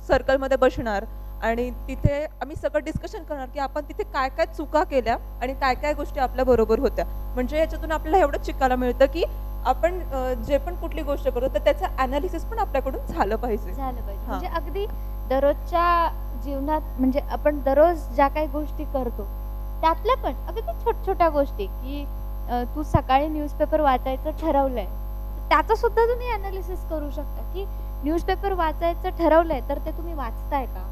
सर्कलमध्ये बसणार आणि तिथे आम्ही सगळं डिस्कशन करणार की आपण तिथे काय काय चुका केल्या आणि काय काय गोष्टी आपल्या बरोबर होत्या. म्हणजे याच्यातून आपल्याला एवढंच शिकायला मिळतं की आपण जे पण कुठली गोष्ट करतो तर त्याचं अनालिसिस पण आपल्याकडून झालं पाहिजे. म्हणजे अगदी दररोजच्या जीवनात म्हणजे आपण दररोज ज्या काही गोष्टी करतो त्यातल्या पण अगदी छोट्या गोष्टी की तू सकाळी न्यूजपेपर वाचायचं ठरवलंय, त्याचं सुद्धा तुम्ही अनालिसिस करू शकता की न्यूजपेपर वाचायचं ठरवलंय तर ते तुम्ही वाचताय का,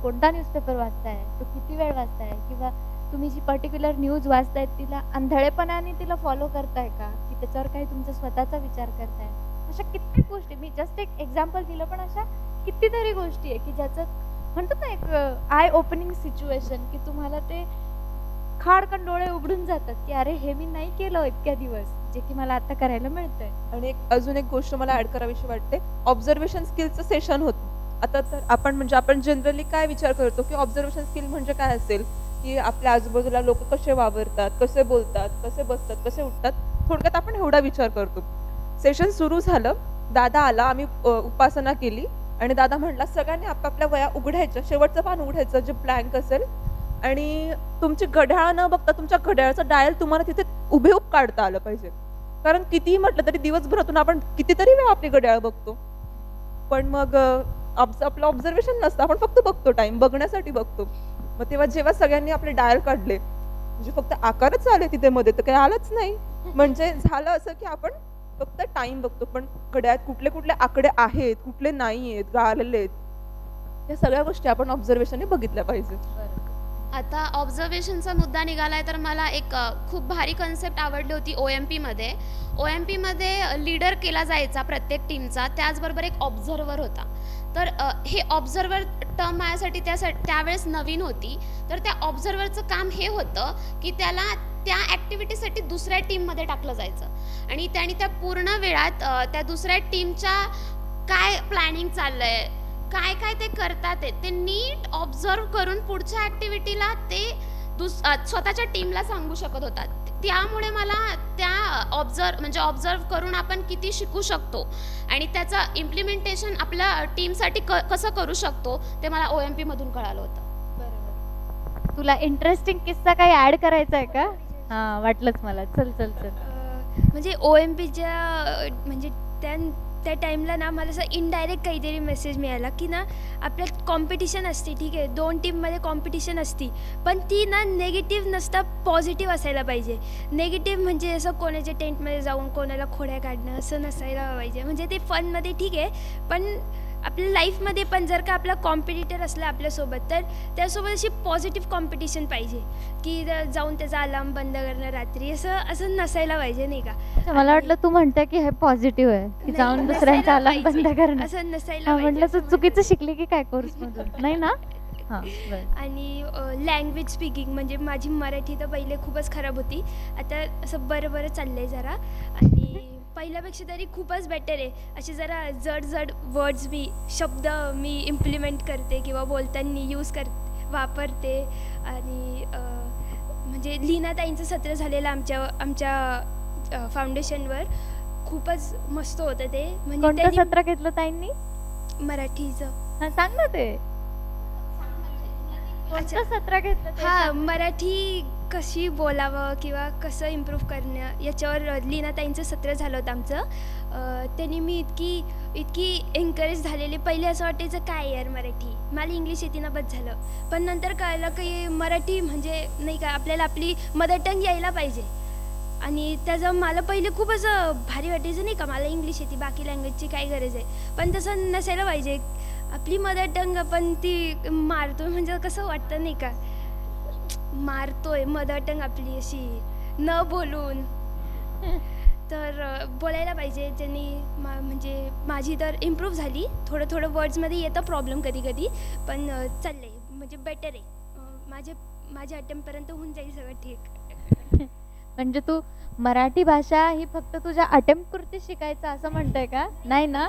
कोणता न्यूजपेपर वाचताय, तो किती वेळ वाचताय, किंवा तुम्ही जी पर्टिक्युलर न्यूज वाचताय तिला आंधळेपणाने तिला फॉलो करताय का, की त्याच्यावर काही तुमचा स्वतःचा विचार करताय. अशा कित्येक गोष्टी, मी जस्ट एक एक्झाम्पल दिलं पण अशा कितीतरी गोष्टी आहे की ज्याचं म्हणतात ना एक आय ओपनिंग सिच्युएशन की तुम्हाला ते खाडकन डोळे उघडून जातात की अरे हे मी नाही केलं इतक्या दिवस, जे की मला आता करायला मिळतंय. आणि अजून एक गोष्ट मला ऍड करावीशी वाटते, ऑब्झर्वेशन स्किलचं सेशन होतं. आता तर आपण जनरली काय विचार करतो की ऑब्झर्वेशन स्किल म्हणजे काय असेल की आपल्या आजूबाजूला लोक कसे वावरतात, कसे बोलतात, कसे बसतात, कसे उठतात, थोडक्यात आपण एवढा विचार करतो. सेशन सुरू झालं, दादा आला, आम्ही उपासना केली आणि दादा म्हणला सगळ्यांनी आपापल्या वया उघडायच्या, शेवटचं पान उघडायचं जे ब्लँक असेल आणि तुमची घड्याळ न बघता तुमच्या घड्याळाचं डायल तुम्हाला तिथे उभे काढता आलं पाहिजे. कारण कितीही म्हटलं तरी दिवसभरातून आपण कितीतरी वेळा आपली घड्याळ बघतो, पण मग आपलं ऑब्झर्वेशन नसतं, आपण फक्त बघतो, टाइम बघण्यासाठी बघतो. मग तेव्हा जेव्हा सगळ्यांनी आपले डायल काढले, म्हणजे फक्त आकारच आले तिथे, मध्ये तर काही आलंच नाही. म्हणजे झालं असं की आपण फक्त टाइम बघतो, पण घड्याळात कुठले कुठले आकडे आहेत, कुठले नाही आहेत, गाळलेले आहेत, या सगळ्या गोष्टी आपण ऑब्झर्वेशनने बघितल्या पाहिजेत. आता ऑब्झर्वेशनचा मुद्दा निघालाय तर मला एक खूप भारी कन्सेप्ट आवडली होती OMPमध्ये. OMPमध्ये लीडर केला जायचा प्रत्येक टीमचा, त्याचबरोबर एक ऑब्झर्वर होता. तर हे ऑब्झर्वर टर्म माझ्यासाठी त्यावेळेस नवीन होती. तर त्या ऑब्झर्वरचं काम हे होतं की त्याला त्या ॲक्टिव्हिटीसाठी दुसऱ्या टीममध्ये टाकलं जायचं आणि त्याने त्या पूर्ण वेळात त्या दुसऱ्या टीमच्या काय प्लॅनिंग चाललंय, काय काय ते करतात ते नीट ऑब्झर्व करून पुढच्या ॲक्टिव्हिटीला ते स्वतःच्या टीमला सांगू शकत होतात. त्यामुळे मला त्या ऑब्झर्व करून आपण किती शिकू शकतो आणि त्याचं इम्प्लिमेंटेशन आपल्या टीमसाठी कसं करू शकतो ते मला OMP मधून कळालं होतं. तुला इंटरेस्टिंग किस्सा काही ऍड करायचा आहे का? हा, वाटलंच मला. चल चल चल. म्हणजे OMPच्या म्हणजे त्या टाईमला ना मला असं इनडायरेक्ट काहीतरी मेसेज मिळाला की ना आपल्यात कॉम्पिटिशन असते, ठीक आहे, 2 टीममध्ये कॉम्पिटिशन असती, पण ती ना नेगेटिव्ह नसता पॉझिटिव्ह असायला पाहिजे. नेगेटिव्ह म्हणजे असं कोणाच्या टेंटमध्ये जाऊन कोणाला खोड्या काढणं असं नसायला पाहिजे. म्हणजे ते फनमध्ये ठीक आहे, पण आपल्या लाईफमध्ये पण जर का आपला कॉम्पिटिटर असला आपल्यासोबत तर त्यासोबत अशी पॉझिटिव्ह कॉम्पिटिशन पाहिजे की जाऊन त्याचा अलार्म बंद करणं रात्री असं नसायला पाहिजे, नाही का? मला वाटलं तू म्हणते की हे पॉझिटिव्ह आहे की जाऊन दुसऱ्यांचा अलार्म बंद करणं. असं नसायला म्हटलं तू चुकीचं शिकली की काय कोर्स मधून? नाही ना? आणि लँग्वेज स्पीकिंग म्हणजे माझी मराठी तर पहिले खूपच खराब होती, आता असं बरं चाललंय जरा, आणि पहिल्यापेक्षा तरी खूपच बेटर आहे. असे जरा जड वर्ड्स शब्द मी इम्प्लिमेंट करते किंवा बोलताना वापरते. आणि म्हणजे लीनाताईंचं सत्र झालेलं आमच्या फाउंडेशनवर खूपच मस्त होतं ते. म्हणजे कोणतं सत्र घेतलं ताईंनी? मराठीचं. हा, सांग ना ते. कोणतं सत्र घेतलं? हा, मराठी कशी बोलावं किंवा कसं इम्प्रूव्ह करणं याच्यावर लीनाताईंचं सत्र झालं होतं आमचं. त्यांनी मी इतकी एन्करेज झालेली. पहिले असं वाटायचं काय यार मराठी, मला इंग्लिश येते ना बस झालं, पण नंतर कळलं की मराठी म्हणजे नाही का आपल्याला आपली मदर टंग यायला पाहिजे. आणि त्याचं मला पहिले खूप असं भारी वाटायचं, नाही का मला इंग्लिश येते बाकी लँग्वेजची काय गरज आहे, पण तसं नसायला पाहिजे. आपली मदर टंग आपण ती मारतोय म्हणजे कसं वाटतं, नाही का, मारतोय मदर टंग आपली अशी न बोलून. तर बोलायला पाहिजे. ज्यांनी म्हणजे माझी तर इम्प्रूव्ह झाली. थोडं वर्ड्समध्ये येतं प्रॉब्लेम कधी पण चाललंय, म्हणजे बेटर आहे. माझ्या अटेम्प्टपर्यंत होऊन जाईल सगळं ठीक. म्हणजे तू मराठी भाषा ही फक्त तुझ्या अटेम्प्ट पुरती शिकायचं असं म्हणतोय का? नाही ना?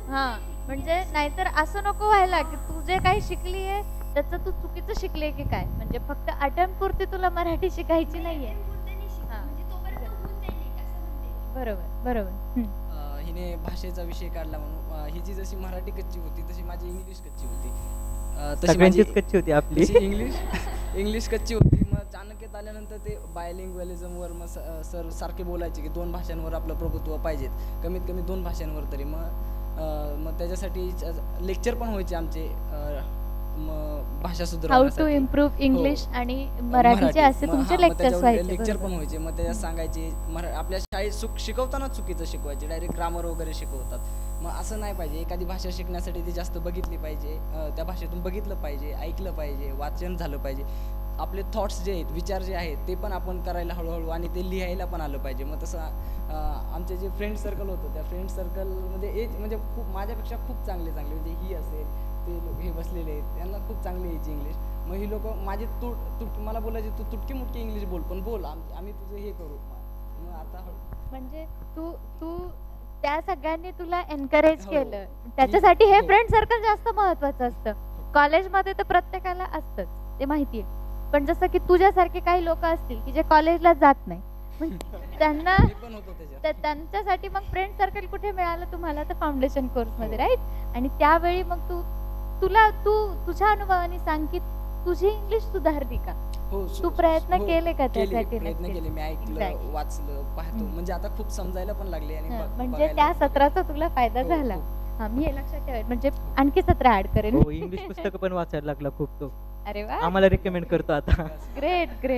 हा, म्हणजे नाहीतर असं नको व्हायला की तू जे काही शिकली आहे त्याचं तू चुकीचं शिकले की काय. म्हणजे फक्त अटेम्प्ट पुरती तुला मराठी शिकायची नाहीये. बरोबर. हिने भाषेचा विषय काढला म्हणून हिची जशी मराठी कच्ची होती तशी माझी इंग्लिश कच्ची होती. तशी माझी कच्ची होती आपली इंग्लिश कच्ची होती. मग चाणक्यात आल्यानंतर ते बायलिंग्वलिझमवर मग सर सारखे बोलायचे की 2 भाषांवर आपलं प्रभुत्व पाहिजेत, कमीत कमी 2 भाषांवर तरी. मग त्याच्यासाठी लेक्चर पण व्हायचे आमचे भाषा सुधारण्यासाठी. हाऊ टू इम्प्रूव्ह इंग्लिश आणि मराठीचे असे तुमचे लेक्चर्स व्हायचे. लेक्चर पण व्हायचे. मग त्याच्यात सांगायचे आपल्या शाळेत शिकवताना चुकीचं शिकवायचे, डायरेक्ट ग्रामर वगैरे शिकवतात. मग असं नाही पाहिजे. एखादी भाषा शिकण्यासाठी ती जास्त बघितली पाहिजे, त्या भाषेतून बघितलं पाहिजे, ऐकलं पाहिजे, वाचन झालं पाहिजे. आपले थॉट्स जे आहेत, विचार जे आहेत ते पण आपण करायला हळूहळू आणि ते लिहायला पण आलं पाहिजे. मग तसं आमचे जे फ्रेंड सर्कल होतं त्या फ्रेंड सर्कलमध्ये म्हणजे खूप माझ्यापेक्षा खूप चांगले म्हणजे ही असेल ते हे बसलेले आहेत त्यांना खूप चांगली यायची इंग्लिश. मग ही लोक माझी मला बोलायचे तू तुटकी मुटकी इंग्लिश बोल, पण बोल, आम्ही तुझं हे करू. मग आता म्हणजे तू त्या सगळ्यांनी तुला एनकरेज केलं. त्याच्यासाठी हे फ्रेंड सर्कल जास्त महत्वाचं असतं. कॉलेजमध्ये तर प्रत्येकाला असतंच, ते माहितीये. पण जसं की तुझ्यासारखे काही लोक असतील की जे कॉलेजला जात नाही, त्यांना त्यांच्यासाठी मग फ्रेंड सर्कल कुठे मिळालं तुम्हाला? तर फाउंडेशन कोर्स मध्ये, राईट? आणि त्यावेळी मग तू तुझ्या अनुभवाने सांग की तुझी इंग्लिश सुधारली का? तू प्रयत्न केले का त्यासाठी? प्रयत्न केले, मी ऐकलं, वाचलं, पाहतो, म्हणजे आता खूप समजायला पण लागले. आणि म्हणजे त्या सत्राचा तुला फायदा झाला. हा, मी हे लक्षात ठेवेन, म्हणजे आणखी सत्र ऍड करेन. इंग्लिश पुस्तक पण वाचायला लागला खूप तो. अरे वा, आम्हाला रिकमेंड करतो आता. Great.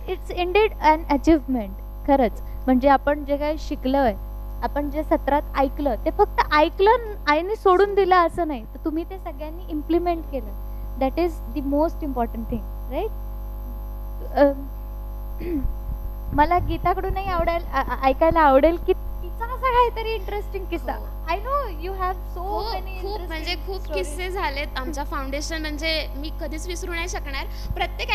It's indeed an achievement. खरंच म्हणजे आपण जे काही शिकलोय, आपण जे सत्रात ऐकलं ते फक्त ऐकलं आणि सोडून दिलं असं नाही, तर तुम्ही ते सगळ्यांनी इम्प्लिमेंट केलं. That is the most important thing, right? मला गीताकडूनही ऐकायला आवडेल की तिचा असा काहीतरी इंटरेस्टिंग किस्सा I know you have so हो मेनी खूप म्हणजे खूप किस्से झालेत आमच्या फाउंडेशन, म्हणजे मी कधीच विसरू नाही शकणार. प्रत्येक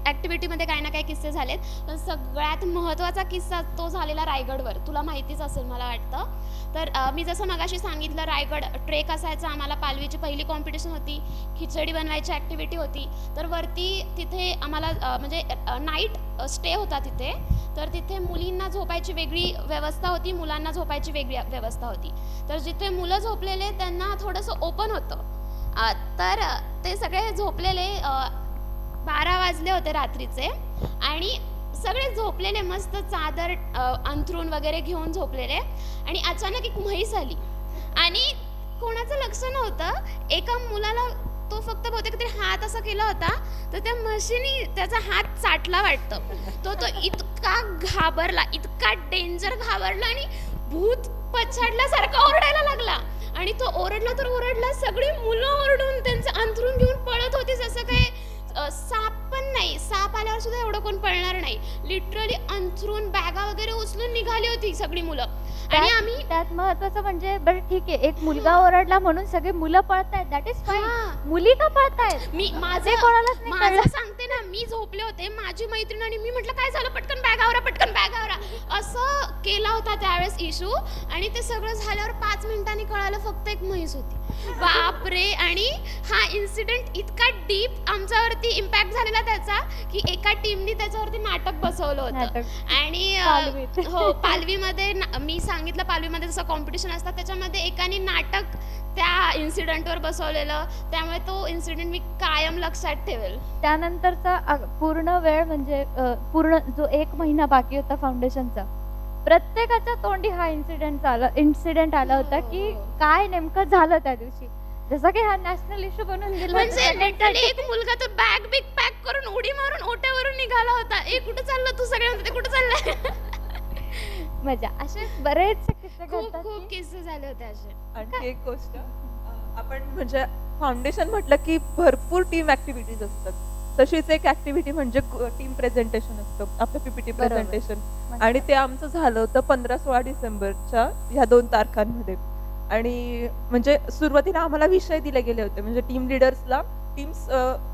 ॲक्टिव्हिटीमध्ये काही ना काही किस्से झालेत, पण सगळ्यात महत्त्वाचा किस्सा तो झालेला रायगडवर. तुला माहितीच असेल मला वाटतं. तर मी जसं मगाशी सांगितलं, रायगड ट्रेक असायचा आम्हाला. पालवीची पहिली कॉम्पिटिशन होती, खिचडी बनवायची ॲक्टिव्हिटी होती. तर वरती तिथे आम्हाला म्हणजे नाईट स्टे होता तिथे. तर तिथे मुलींना झोपायची वेगळी व्यवस्था होती, मुलांना झोपायची वेगळी व्यवस्था होती. तर जिथे मुलं झोपलेले त्यांना थोडंसं ओपन होतं. तर ते सगळे झोपलेले 12 वाजले होते रात्रीचे आणि सगळे झोपलेले मस्त चादर अंथरूण वगैरे घेऊन झोपलेले. आणि अचानक एक म्हैस आली आणि कोणाचं लक्ष नव्हतं. एका मुलाला तो फक्त बहुतेक तरी हात असा केला होता, तर त्या म्हशीने त्याचा हात चाटला वाटतं. तो इतका घाबरला, इतका डेंजर घाबरला आणि भूत पछाडल्यासारखा ओरडायला लागला. आणि तो ओरडला तर ओरडला, सगळी मुलं ओरडून त्यांचं अंथरूण घेऊन पळत होती. जसं काय साप पण नाही, साप आल्यावर सुद्धा एवढं कोण पळणार नाही. लिटरली अंथरूण बॅगा वगैरे उचलून निघाली होती सगळी मुलं. आणि आम्ही त्यात महत्वाचं म्हणजे बरं ठीक आहे, एक मुलगा ओरडला म्हणून सगळे मुलं पळतायत, दॅट इज फाईन. मुली का पळतायत? मी माझे कोणालाच नाही कळलं. माझं सांगते ना, मी झोपले होते, माझी मैत्रीण आणि मी म्हटलं काय झालं, पटकन बॅग आवरा, पटकन बॅग आवरा, असं केला होता त्यावेळेस इशू. आणि ते सगळं झाल्यावर 5 मिनिटांनी कळालं फक्त एक म्हैस होती. बापरे. आणि हा इन्सिडेंट इतका डीप आमच्यावरती इम्पॅक्ट झालेला त्याचा, की एका टीमनी त्याच्यावरती नाटक बसवलं होतं. आणि हो, पालवीमध्ये मी सांगितलं, पालवीमध्ये जसं कॉम्पिटिशन असतात त्याच्यामध्ये एकाने नाटक त्या इन्सिडेंटवर बसवलेलं. त्यामुळे तो इन्सिडेंट मी कायम लक्षात ठेवेल. त्यानंतरचा पूर्ण वेळ म्हणजे पूर्ण जो 1 महिना बाकी होता फाउंडेशनचा, प्रत्येकाच्या तोंडी हा इन्सिडेंट आला होता की काय नेमकं झालं त्या दिवशी. जसं की हा नॅशनल इश्यू बनून गेला. म्हणजे एक मुलगा तर बॅग बिग पॅक करून उडी मारून ओट्यावरून निघाला होता. कुठं चाललं तू, सगळे म्हणते कुठं चाललंय. मजा. असे बरेच किस्से खूप किस्से झाले होते असे. आणखी एक गोष्ट, आपण म्हणजे फाउंडेशन म्हटलं की भरपूर टीम ऍक्टिव्हिटीज असतात. तशीच एक ऍक्टिव्हिटी म्हणजे टीम प्रेझेंटेशन असतं, आपलं पीपीटी प्रेझेंटेशन. आणि ते आमचं झालं होतं 15-16 डिसेंबरच्या ह्या 2 तारखांमध्ये. आणि म्हणजे सुरुवातीला आम्हाला विषय दिले गेले होते, म्हणजे टीम लिडर्सला टीम्स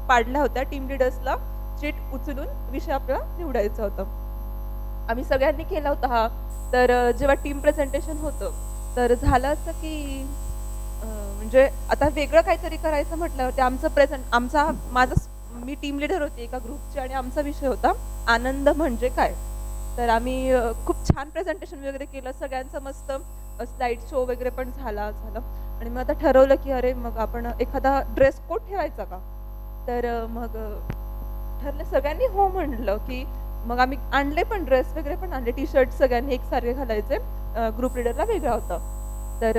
पाडल्या होत्या, टीम लिडर्सला चिट उचलून विषय आपल्याला निवडायचा होता. आम्ही सगळ्यांनी केला होता हा. तर जेव्हा टीम प्रेझेंटेशन होतं तर झालं असं की म्हणजे आता वेगळं काहीतरी करायचं म्हटल्यावर ते मी टीम लिडर होती एका ग्रुपची आणि आमचा विषय होता आनंद म्हणजे काय. तर आम्ही खूप छान प्रेझेंटेशन वगैरे केलं, सगळ्यांचं मस्त स्लाइड शो वगैरे पण झालं. आणि मग आता ठरवलं की अरे मग आपण एखादा ड्रेस कोड ठेवायचा का. तर मग ठरलं, सगळ्यांनी हो म्हणलं की मग आम्ही आणले पण ड्रेस वगैरे पण आणले, टी शर्ट सगळ्यांनी एकसारखे घालायचे, ग्रुप लिडरला वेगळा होता. तर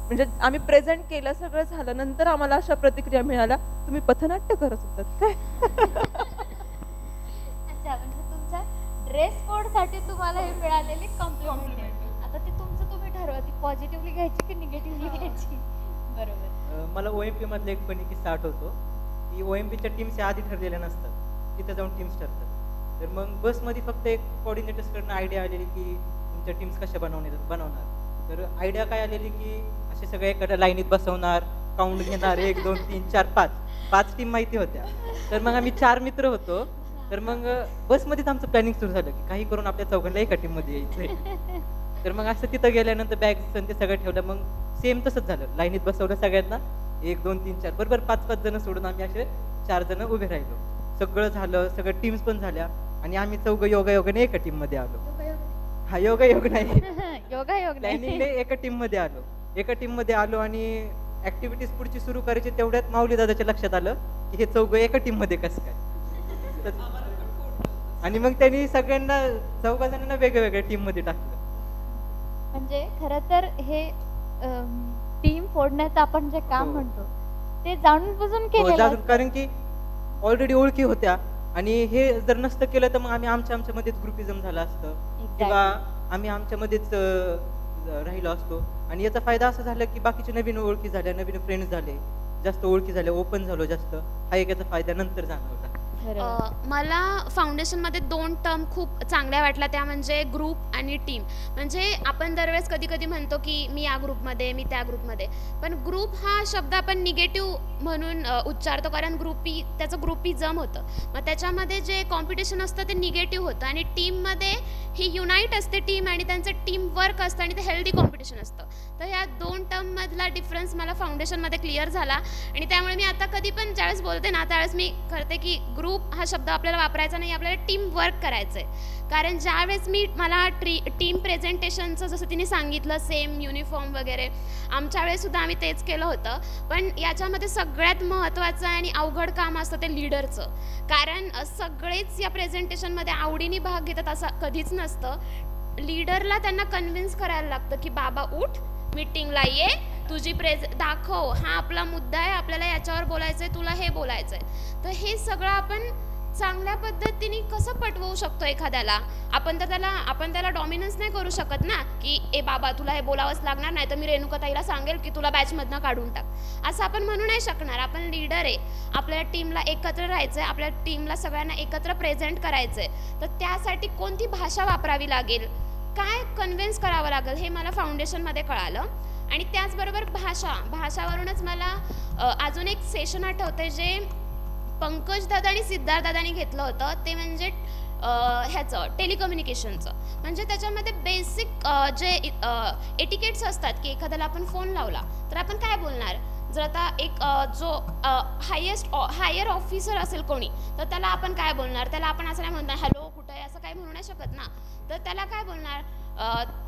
म्हणजे आम्ही प्रेझेंट केलं, सगळं झालं. नंतर आम्हाला अशा प्रतिक्रिया मिळाल्या, तुम्ही पथनाट्य करत होतात काय. अच्छा, म्हणजे तुमच्या ड्रेस कोड साठी तुम्हाला हे मिळालेली कॉम्प्लिमेंट. आता ते तुमचं तुम्ही ठरवा, ती पॉझिटिव्हली घ्यायची की निगेटिव्हली घ्यायची. बरोबर. मला OMP मधला एक फनी किस्सा आठवतो की OMPच्या टीम्सच्या आधी ठरलेल्या नसतात, तिथे जाऊन टीम्स ठरतात. तर मग बसमध्ये फक्त एक कोऑर्डिनेटर्सकडनं आयडिया आलेली की तुमच्या टीम्स कशा बनवणार. तर आयडिया काय आलेली की असे सगळे एखाद्या लाईनीत बसवणार, काउंट घेणार, 1 2 3 4 5 टीम माहिती होत्या. तर मग आम्ही 4 मित्र होतो. तर मग बसमध्येच आमचं प्लॅनिंग सुरू झालं की काही करून आपल्या चौघांना एका टीममध्ये यायचंय. तर मग असं तिथं गेल्यानंतर बॅग ते सगळं ठेवलं. मग सेम तसंच झालं, लाईनीत बसवलं सगळ्यांना, 1 2 3 4 बरोबर 5-5 जण सोडून आम्ही असे 4 जण उभे राहिलो. सगळं झालं, सगळं टीम्स पण झाल्या आणि आम्ही चौघं योगायोगाने एका टीम मध्ये आलो. हा योगायोग नाही, योगायोग प्लॅनिंगने एका टीम मध्ये आलो आणि ऍक्टिव्हिटीज पुढची सुरू करायची. तेवढ्यात माऊली दादाच्या लक्षात आलं की हे चौघं एका टीम मध्ये कसं काय. आणि मग त्यांनी सगळ्यांना 4 जणांना वेगवेगळ्या टीम मध्ये टाकलं. म्हणजे खरं तर हे टीम फोडण्याचं आपण जे काम म्हणतो ते जाणून बुजून केलं, कारण की ऑलरेडी ओळखी होत्या. आणि हे जर नसतं केलं तर मग आम्ही आमच्यामध्येच ग्रुपिझम झालं असतं किंवा आम्ही आमच्यामध्येच राहिलो असतो. आणि याचा फायदा असा झाला की बाकीचे नवीन ओळखी झाल्या, नवीन फ्रेंड्स झाले, जास्त ओळखी झाल्या, ओपन झालो जास्त. हा एक याचा फायदा नंतर जाणवला. मला फाउंडेशनमध्ये 2 टर्म खूप चांगल्या वाटल्या, त्या म्हणजे ग्रुप आणि टीम. म्हणजे आपण दरवेळेस कधी कधी म्हणतो की मी या ग्रुपमध्ये, मी त्या ग्रुपमध्ये, पण ग्रुप हा शब्द आपण निगेटिव्ह म्हणून उच्चारतो, कारण त्याचं ग्रुपिझम होतं. मग त्याच्यामध्ये जे कॉम्पिटिशन असतं ते निगेटिव्ह होतं, आणि टीममध्ये ही युनाईट असते टीम, आणि त्यांचं टीम वर्क असतं, आणि ते हेल्दी कॉम्पिटिशन असतं. तर ह्या 2 टर्ममधला डिफरन्स मला फाउंडेशनमध्ये क्लिअर झाला, आणि त्यामुळे मी आता कधी पण ज्यावेळेस बोलते ना त्यावेळेस मी करते की ग्रुप हा शब्द आपल्याला वापरायचा नाही, आपल्याला टीम वर्क करायचं आहे. कारण ज्यावेळेस मला टीम प्रेझेंटेशनचं जसं तिने सांगितलं, सेम युनिफॉर्म वगैरे, आमच्या वेळेसुद्धा आम्ही तेच केलं होतं. पण याच्यामध्ये सगळ्यात महत्त्वाचं आणि अवघड काम असतं ते लीडरचं. कारण सगळेच या प्रेझेंटेशनमध्ये आवडीने भाग घेतात असं कधीच नसतं. लीडरला त्यांना कन्व्हिन्स करायला लागतं की बाबा उठ, मीटिंगला ये, तुझी दाखव, हा आपला मुद्दा आहे, आपल्याला याच्यावर बोलायचं आहे, तुला हे बोलायचं आहे. तर हे सगळं आपण चांगल्या पद्धतीने कसं पटवू शकतो एखाद्याला? आपण त्याला डॉमिनन्स नाही करू शकत ना, की ए बाबा तुला हे बोलावंच लागणार, नाही तर मी रेणुकाताईला सांगेल की तुला बॅचमधनं काढून टाक, असं आपण म्हणू नाही शकणार. आपण लीडर आहे, आपल्याला टीमला एकत्र राहायचं आहे, आपल्या टीमला सगळ्यांना एकत्र प्रेझेंट करायचं आहे. तर त्यासाठी कोणती भाषा वापरावी लागेल, काय कन्व्हिन्स करावं लागेल, हे मला फाउंडेशनमध्ये कळालं. आणि त्याचबरोबर भाषावरूनच मला अजून एक सेशन आठवते जे पंकज दादा आणि सिद्धार्थ दादांनी घेतलं होतं, ते म्हणजे ह्याचं टेलिकम्युनिकेशनचं. म्हणजे त्याच्यामध्ये बेसिक जे एटिकेट्स असतात की एखाद्याला आपण फोन लावला तर आपण काय बोलणार. जर आता एक जो हायर ऑफिसर असेल कोणी, तर त्याला आपण काय बोलणार, त्याला आपण असं नाही म्हणणार हॅलो कुठं आहे, असं काही म्हणू नाही शकत ना. तर त्याला काय बोलणार,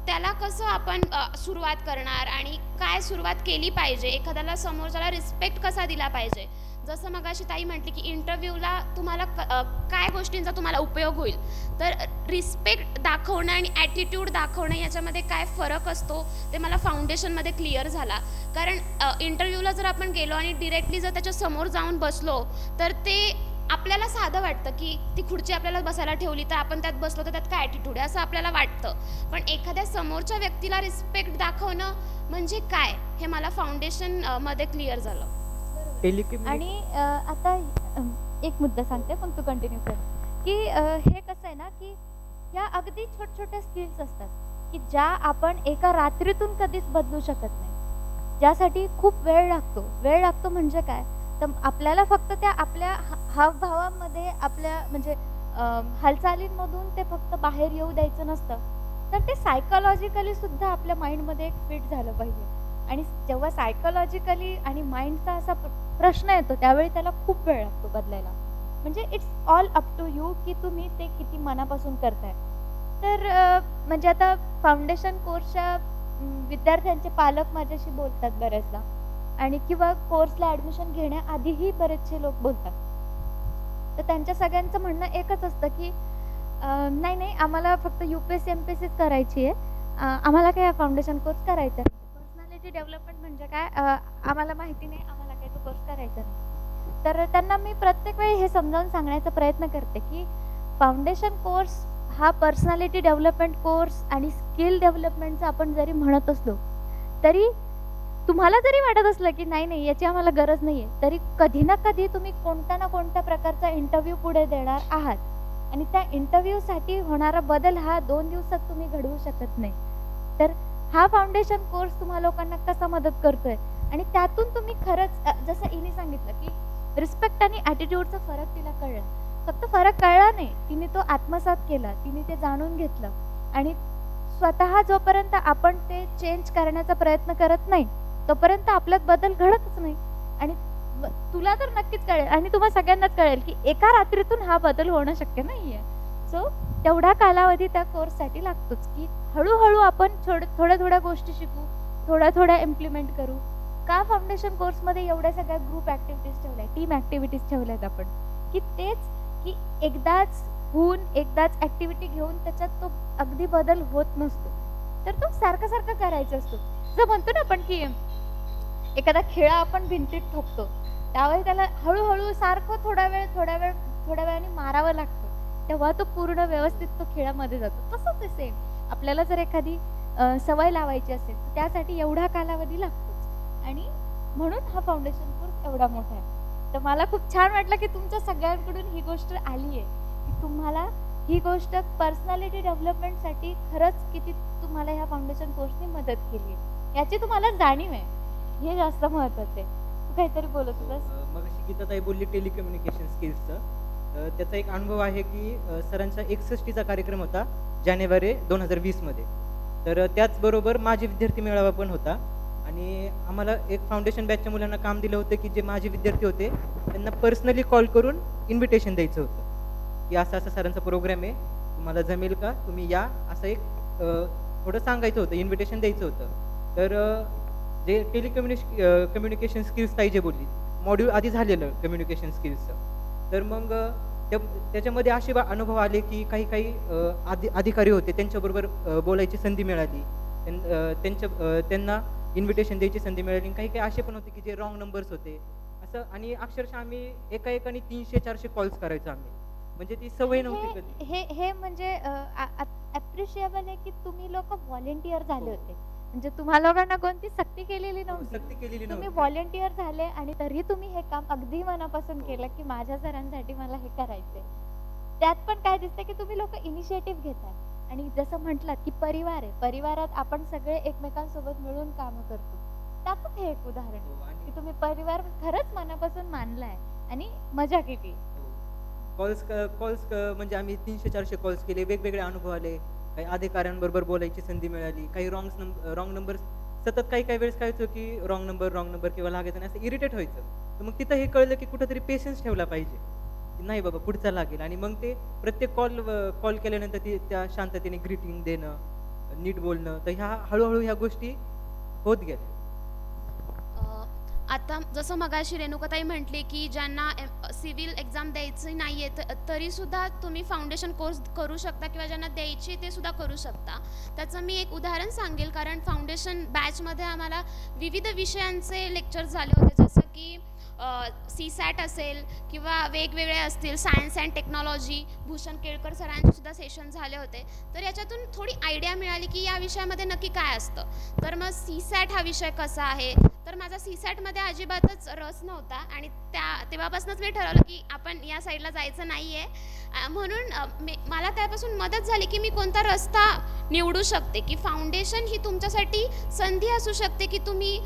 त्याला कसं आपण सुरुवात करणार आणि काय सुरुवात केली पाहिजे, एखाद्याला समोरच्याला रिस्पेक्ट कसा दिला पाहिजे. जसं मगाशी ताई म्हटली की इंटरव्ह्यूला तुम्हाला काय गोष्टींचा तुम्हाला उपयोग होईल, तर रिस्पेक्ट दाखवणं आणि ॲटिट्यूड दाखवणं याच्यामध्ये काय फरक असतो ते मला फाउंडेशनमध्ये क्लिअर झाला. कारण इंटरव्ह्यूला जर आपण गेलो आणि डिरेक्टली जर त्याच्या समोर जाऊन बसलो तर ते आपल्याला साधं वाटतं की ती खुर्ची आपल्याला बसायला ठेवली तर आपण त्यात बसलो तर त्यात काय ॲटिट्यूड आहे असं आपल्याला वाटतं. पण एखाद्या समोरच्या व्यक्तीला रिस्पेक्ट दाखवणं म्हणजे काय हे मला फाउंडेशनमध्ये क्लिअर झालं. आणि आता एक मुद्दा सांगते पण तू कंटिन्यू कर की हे कसं आहे ना की ह्या अगदी छोट्या स्किल्स असतात की ज्या आपण एका रात्रीतून कधीच बदलू शकत नाही, ज्यासाठी खूप वेळ लागतो. म्हणजे काय तर आपल्याला फक्त त्या आपल्या हावभावामध्ये आपल्या म्हणजे हालचालींमधून ते फक्त बाहेर येऊ द्यायचं नसतं, तर ते सायकोलॉजिकली सुद्धा आपल्या माइंडमध्ये एक फिट झालं पाहिजे. आणि जेव्हा सायकोलॉजिकली आणि माइंडचा असा प्रश्न येतो त्यावेळी त्याला खूप वेळ लागतो बदलायला. म्हणजे it's all up to you की तुम्ही ते किती मनापासून करताय. तर म्हणजे आता फाउंडेशन कोर्सच्या विद्यार्थ्यांचे पालक माझ्याशी बोलतात बऱ्याचदा, आणि किंवा कोर्सला ॲडमिशन घेण्याआधीही बरेचसे लोक बोलतात. तर त्यांच्या सगळ्यांचं म्हणणं एकच असतं की नाही आम्हाला फक्त UPSC MPSCच करायची आहे, आम्हाला काय फाउंडेशन कोर्स करायचा आहे. पर्सनॅलिटी डेव्हलपमेंट म्हणजे काय आम्हाला माहिती नाही, आम्हाला काय तो कोर्स करायचा नाही. तर त्यांना मी प्रत्येक वेळी हे समजावून सांगण्याचा प्रयत्न करते की फाउंडेशन कोर्स हा पर्सनॅलिटी डेव्हलपमेंट कोर्स आणि स्किल डेव्हलपमेंटचा आपण जरी म्हणत असलो तरी तुम्हाला जरी वाटत असलं की नाही याची आम्हाला गरज नाही आहे, तरी कधी ना कधी तुम्ही कोणत्या ना कोणत्या प्रकारचा इंटरव्ह्यू पुढे देणार आहात, आणि त्या इंटरव्ह्यूसाठी होणारा बदल हा 2 दिवसात तुम्ही घडवू शकत नाही. तर हा फाउंडेशन कोर्स तुम्हा लोकांना कसा मदत करतोय, आणि त्यातून तुम्ही खरंच जसं इनी सांगितलं की रिस्पेक्ट आणि ॲटिट्यूडचा फरक तिला कळला. फक्त फरक कळला नाही, तिने तो आत्मसात केला, तिने ते जाणून घेतलं, आणि स्वतः जोपर्यंत आपण ते चेंज करण्याचा प्रयत्न करत नाही तोपर्यंत आपल्यात बदल घडतच नाही. आणि तुला तर नक्कीच कळेल आणि तुम्हा सगळ्यांनाच कळेल की एका रात्रीतून हा बदल होणं शक्य नाहीये. सो तेवढा कालावधी त्या कोर्ससाठी लागतोच की हळूहळू आपण थोड्या गोष्टी शिकू, थोड्या इम्प्लिमेंट करू. का फाउंडेशन कोर्समध्ये एवढ्या सगळ्या ग्रुप ॲक्टिव्हिटीज ठेवल्या, टीम ॲक्टिव्हिटीज ठेवल्यात आपण, की तेच की एकदाच ॲक्टिव्हिटी घेऊन त्याच्यात तो अगदी बदल होत नसतो, तर तो सारखा करायचा असतो. जर म्हणतो ना आपण की एखादा खेळा आपण भिंतीत ठोकतो त्यावेळी त्याला हळूहळू सारखं थोड्या वेळाने मारावं लागतं, तेव्हा तो पूर्ण व्यवस्थित तो खेळामध्ये जातो. तसंच आहे सेम, आपल्याला जर एखादी सवय लावायची असेल तर त्यासाठी एवढा कालावधी लागतोच, आणि म्हणून हा फाउंडेशन कोर्स एवढा मोठा आहे. तर मला खूप छान वाटलं की तुमच्या सगळ्यांकडून ही गोष्ट आली आहे की तुम्हाला ही गोष्ट पर्सनॅलिटी डेव्हलपमेंटसाठी खरंच किती तुम्हाला ह्या फाउंडेशन कोर्सने मदत केली आहे याची तुम्हाला जाणीव आहे, हे जास्त महत्त्वाचं आहे. तू काहीतरी बोलत होतास. मग गीताताई बोलली टेलिकम्युनिकेशन स्किल्सचं, त्याचा एक अनुभव आहे की सरांचा 61चा कार्यक्रम होता जानेवारी 2020मध्ये. तर त्याचबरोबर माझे विद्यार्थी मेळावा पण होता आणि आम्हाला एक फाउंडेशन बॅचच्या मुलांना काम दिलं होतं की जे माझे विद्यार्थी होते त्यांना पर्सनली कॉल करून इन्व्हिटेशन द्यायचं होतं की असं असं सरांचा प्रोग्राम आहे, तुम्हाला जमेल का, तुम्ही या, असं एक थोडं सांगायचं होतं, इन्व्हिटेशन द्यायचं होतं. तर जे कम्युनिकेशन स्किल्स ताई जे बोलली, मॉड्यूल आधी झालेलं कम्युनिकेशन स्किल्सचं, तर मग त्याच्यामध्ये असे अनुभव आले की काही अधिकारी होते, त्यांच्याबरोबर बोलायची संधी मिळाली, त्यांना इन्व्हिटेशन द्यायची संधी मिळाली. काही असे पण होते की जे रॉंग नंबर्स होते असं, आणि अक्षरशः आम्ही एकाने 300-400 कॉल्स करायचो आम्ही, म्हणजे ती सवय नव्हती कधी. हे म्हणजे अप्रिशिएबल आहे की तुम्ही लोक व्हॉलेंटियर झाले होते, म्हणजे तुम्हा लोकांना कोणती सक्ती केलेली नव्हती, तुम्ही व्हॉलेंटियर झाले आणि तरी तुम्ही हे काम अगदी मनापासून केलं की माझ्या सरांसाठी मला हे करायचंय. त्यात पण काय दिसतंय की तुम्ही लोक इनिशिएटिव्ह घेताय आणि जसं म्हटलात की परिवार आहे, परिवारात आपण सगळे एकमेकांसोबत मिळून कामं करतो, त्यातच हे एक उदाहरण की तुम्ही परिवार खरंच मनापासून मानलाय आणि मजा केली. कॉल्स म्हणजे आम्ही 300-400 कॉल्स केले, वेगवेगळे अनुभव आले, काही अधिकाऱ्यांबरोबर बोलायची संधी मिळाली, काही रॉंग नंबर सतत काही वेळेस काय व्हायचं की रॉंग नंबर किंवा लागायचं नाही, असं इरिटेट व्हायचं. तर मग तिथं हे कळलं की कुठंतरी पेशन्स ठेवला पाहिजे की नाही बाबा पुढचा लागेल, आणि मग ते प्रत्येक कॉल केल्यानंतर त्या शांततेने ग्रीटिंग देणं, नीट बोलणं, तर हळूहळू ह्या गोष्टी होत गेल्या. आता जसं मगाशी रेणुकाताई म्हटली की ज्यांना सिव्हिल एक्झाम द्यायची नाही आहे तरीसुद्धा तुम्ही फाउंडेशन कोर्स करू शकता किंवा ज्यांना द्यायची ते सुद्धा करू शकता. त्याचं मी एक उदाहरण सांगेल, कारण फाउंडेशन बॅचमध्ये आम्हाला विविध विषयांचे लेक्चर्स झाले होते, जसं की CSAT असेल किंवा वेगवेगळे असतील, science and technology, Bhushan Kelkar सरांचे सुद्धा सेशन झाले होते. तर याच्यातून थोडी आयडिया मिळाली की या विषयामध्ये नक्की काय असतं. तर मग CSAT हा विषय कसा आहे, तर माझा CSATमध्ये अजिबातच रस नव्हता आणि तेव्हापासूनच मी ठरवलं की आपण या साईडला जायचं नाही आहे. म्हणून मला त्यापासून मदत झाली की मी कोणता रस्ता निवडू शकते, की फाउंडेशन ही तुमच्यासाठी संधी असू शकते की तुम्ही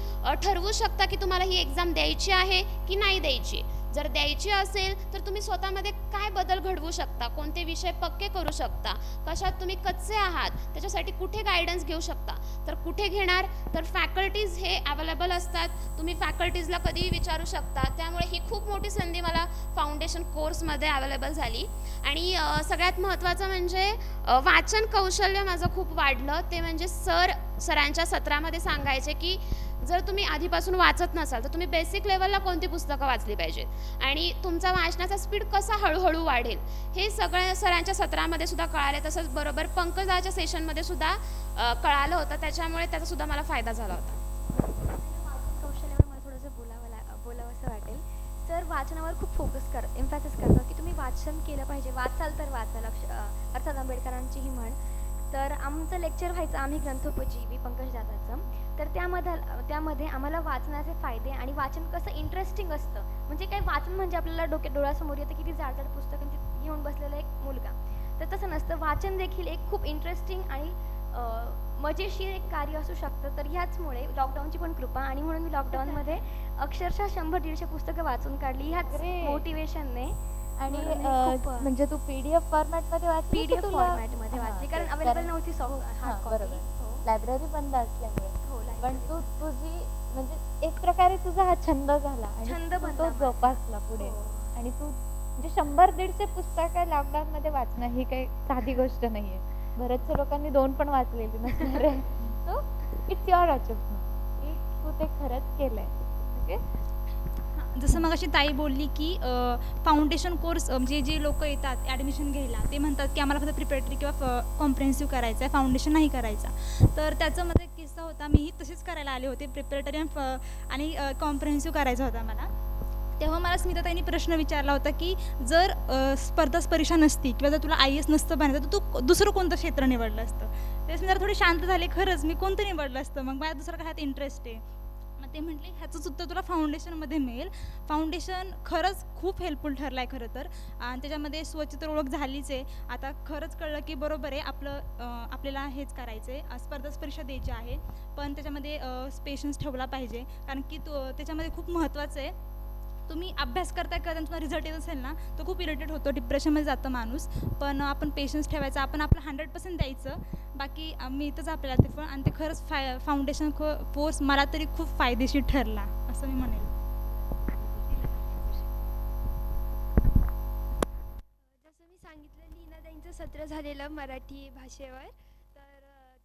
ठरवू शकता की तुम्हाला ही एक्झाम द्यायची आहे की नाही द्यायची. जर द्यायची असेल तर तुम्ही स्वतःमध्ये काय बदल घडवू शकता, कोणते विषय पक्के करू शकता, कशात तुम्ही कच्चे आहात, त्याच्यासाठी कुठे गायडन्स घेऊ शकता. तर कुठे घेणार, तर फॅकल्टीज हे अवेलेबल असतात, तुम्ही फॅकल्टीजला कधीही विचारू शकता. त्यामुळे ही खूप मोठी संधी मला फाउंडेशन कोर्समध्ये अवेलेबल झाली. आणि सगळ्यात महत्त्वाचं म्हणजे वाचन कौशल्य माझं खूप वाढलं. ते म्हणजे सरांच्या सत्रामध्ये सांगायचे की जर तुम्ही आधीपासून वाचत नसाल तर तुम्ही बेसिक लेवलला कोणती पुस्तकं वाचली पाहिजेत आणि तुमचा वाचनाचा स्पीड कसा हळूहळू वाढेल हे सगळ्या सरांच्या सत्रामध्ये सुद्धा कळाले. तसंच बरोबर पंकजाच्या सेशनमध्ये सुद्धा कळालं होतं, त्याच्यामुळे त्याचा सुद्धा मला फायदा झाला होता. वाचन कौशल्यावर मला थोडंसं बोलावंसं वाटेल. सर वाचनावर खूप एम्फॅसिस करतात की तुम्ही वाचन केलं पाहिजे, वाचाल तर वाचाल, अर्थात आंबेडकरांची ही म्हण. तर आमचं लेक्चर व्हायचं, आम्ही ग्रंथोपजीवी पंकज दादाचं, तर त्यामध्ये आम्हाला वाचनाचे फायदे आणि वाचन कसं इंटरेस्टिंग असतं, म्हणजे काय वाचन म्हणजे आपल्याला डोळ्यासमोर येतं की ती जाडजाड पुस्तकं घेऊन बसलेला एक मुलगा, तर तसं नसतं. वाचन देखील एक खूप इंटरेस्टिंग आणि मजेशीर एक कार्य असू शकतं. तर ह्याचमुळे लॉकडाऊनची पण कृपा, आणि म्हणून मी लॉकडाऊनमध्ये अक्षरशः 100-150 पुस्तकं वाचून काढली ह्याच मोटिवेशनने. आणि म्हणजे तू PDF फॉर्मॅटमध्ये वाचली, PDF फॉर्मॅटमध्ये वाचली, कारण अवेलेबल नव्हती हार्ड कॉपी, लायब्ररी बंद असल्यामुळे. पण तुझी म्हणजे एक प्रकारे तुझा हा छंद झाला, छंद तो जोपासला पुढे. आणि तू म्हणजे 100-150 पुस्तकं लॉकडाऊन मध्ये वाचणं ही काही साधी गोष्ट नाहीये. बऱ्याचशा लोकांनी 2 पण वाचलेली नसणार आहे. सो इट्स युअर अचिव्हमेंट की तू ते खरंच केलंय. ओके, जसं मग अशी ताई बोलली की फाउंडेशन कोर्स म्हणजे जे लोक येतात ॲडमिशन घ्यायला ते म्हणतात की आम्हाला फक्त प्रिपरेटरी किंवा कॉम्प्रिहेन्सिव्ह करायचं आहे, फाउंडेशन नाही करायचा. तर त्याच्यामध्ये एक किस्सा होता, मीही तसेच करायला आले होते, प्रिपरेटरी आणि कॉम्प्रिहेन्सिव्ह करायचा होता मला. तेव्हा मला स्मिताताईंनी प्रश्न विचारला होता की जर स्पर्धा परीक्षा नसती किंवा जर तुला IAS नसतं बनायचं तर तू दुसरं कोणतं क्षेत्र निवडलं असतं. तेच मी जरा थोडी शांत झाले, खरंच मी कोणतं निवडलं असतं, मग माझ्या दुसरं काय इंटरेस्ट आहे. मग ते म्हटले ह्याचंच उत्तर तुला फाउंडेशनमध्ये मिळेल. फाउंडेशन खरंच खूप हेल्पफुल ठरलं आहे खरं तर, आणि त्याच्यामध्ये स्वच्छ तर ओळख झालीच आहे. आता खरंच कळलं की बरोबर आहे आपल्याला हेच करायचं आहे, स्पर्धा परीक्षा द्यायची आहे, पण त्याच्यामध्ये पेशन्स ठेवला पाहिजे, कारण की त्याच्यामध्ये खूप महत्त्वाचं आहे. तुम्ही अभ्यास करताय का तुम्हाला रिझल्ट येत असेल ना, तो खूप इरिटेट होतो, डिप्रेशनमध्ये जातं माणूस. पण आपण पेशन्स ठेवायचा, आपण आपलं 100% द्यायचं, बाकी मिळतंच आपल्याला ते फळ. आणि ते खरंच फाउंडेशन कोर्स मला तरी खूप फायदेशीर ठरला असं मी म्हणेल. जसं मी सांगितलं, लीनाताईंचं सत्र झालेलं मराठी भाषेवर, तर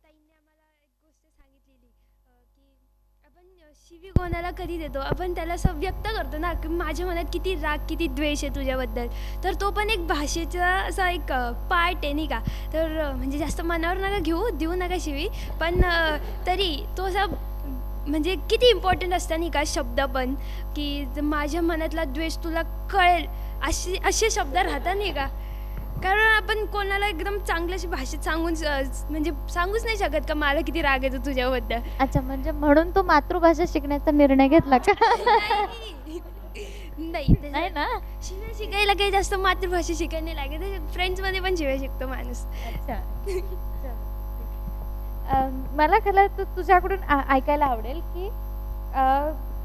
ताईंनी आम्हाला एक गोष्ट सांगितलेली की आपण शिवीगोणाला कधी देतो, आपण त्याला असं व्यक्त करतो ना की माझ्या मनात किती राग, किती द्वेष आहे तुझ्याबद्दल, तर तो पण एक भाषेचा असा एक पार्ट आहे नाही का. तर म्हणजे जास्त मनावर नका घेऊ, देऊ नका शिवी, पण तरी तो असा म्हणजे किती इम्पॉर्टंट असतं नाही का शब्द पण, की माझ्या मनातला द्वेष तुला कळेल असे शब्द राहतात नाही का. कारण आपण कोणाला एकदम चांगल्याशी भाषेत सांगून म्हणजे सांगूच नाही शकत का मला किती राग येतो तुझ्याबद्दल. अच्छा, म्हणजे म्हणून तू मातृभाषा शिकण्याचा निर्णय घेतला का? नाही ना, शिव्या शिकायला काही जास्त मातृभाषा शिकायला नाही लागत, फ्रेंड्समध्ये पण शिव्या शिकतो माणूस. अच्छा. मला खरं तर तुझ्याकडून ऐकायला आवडेल की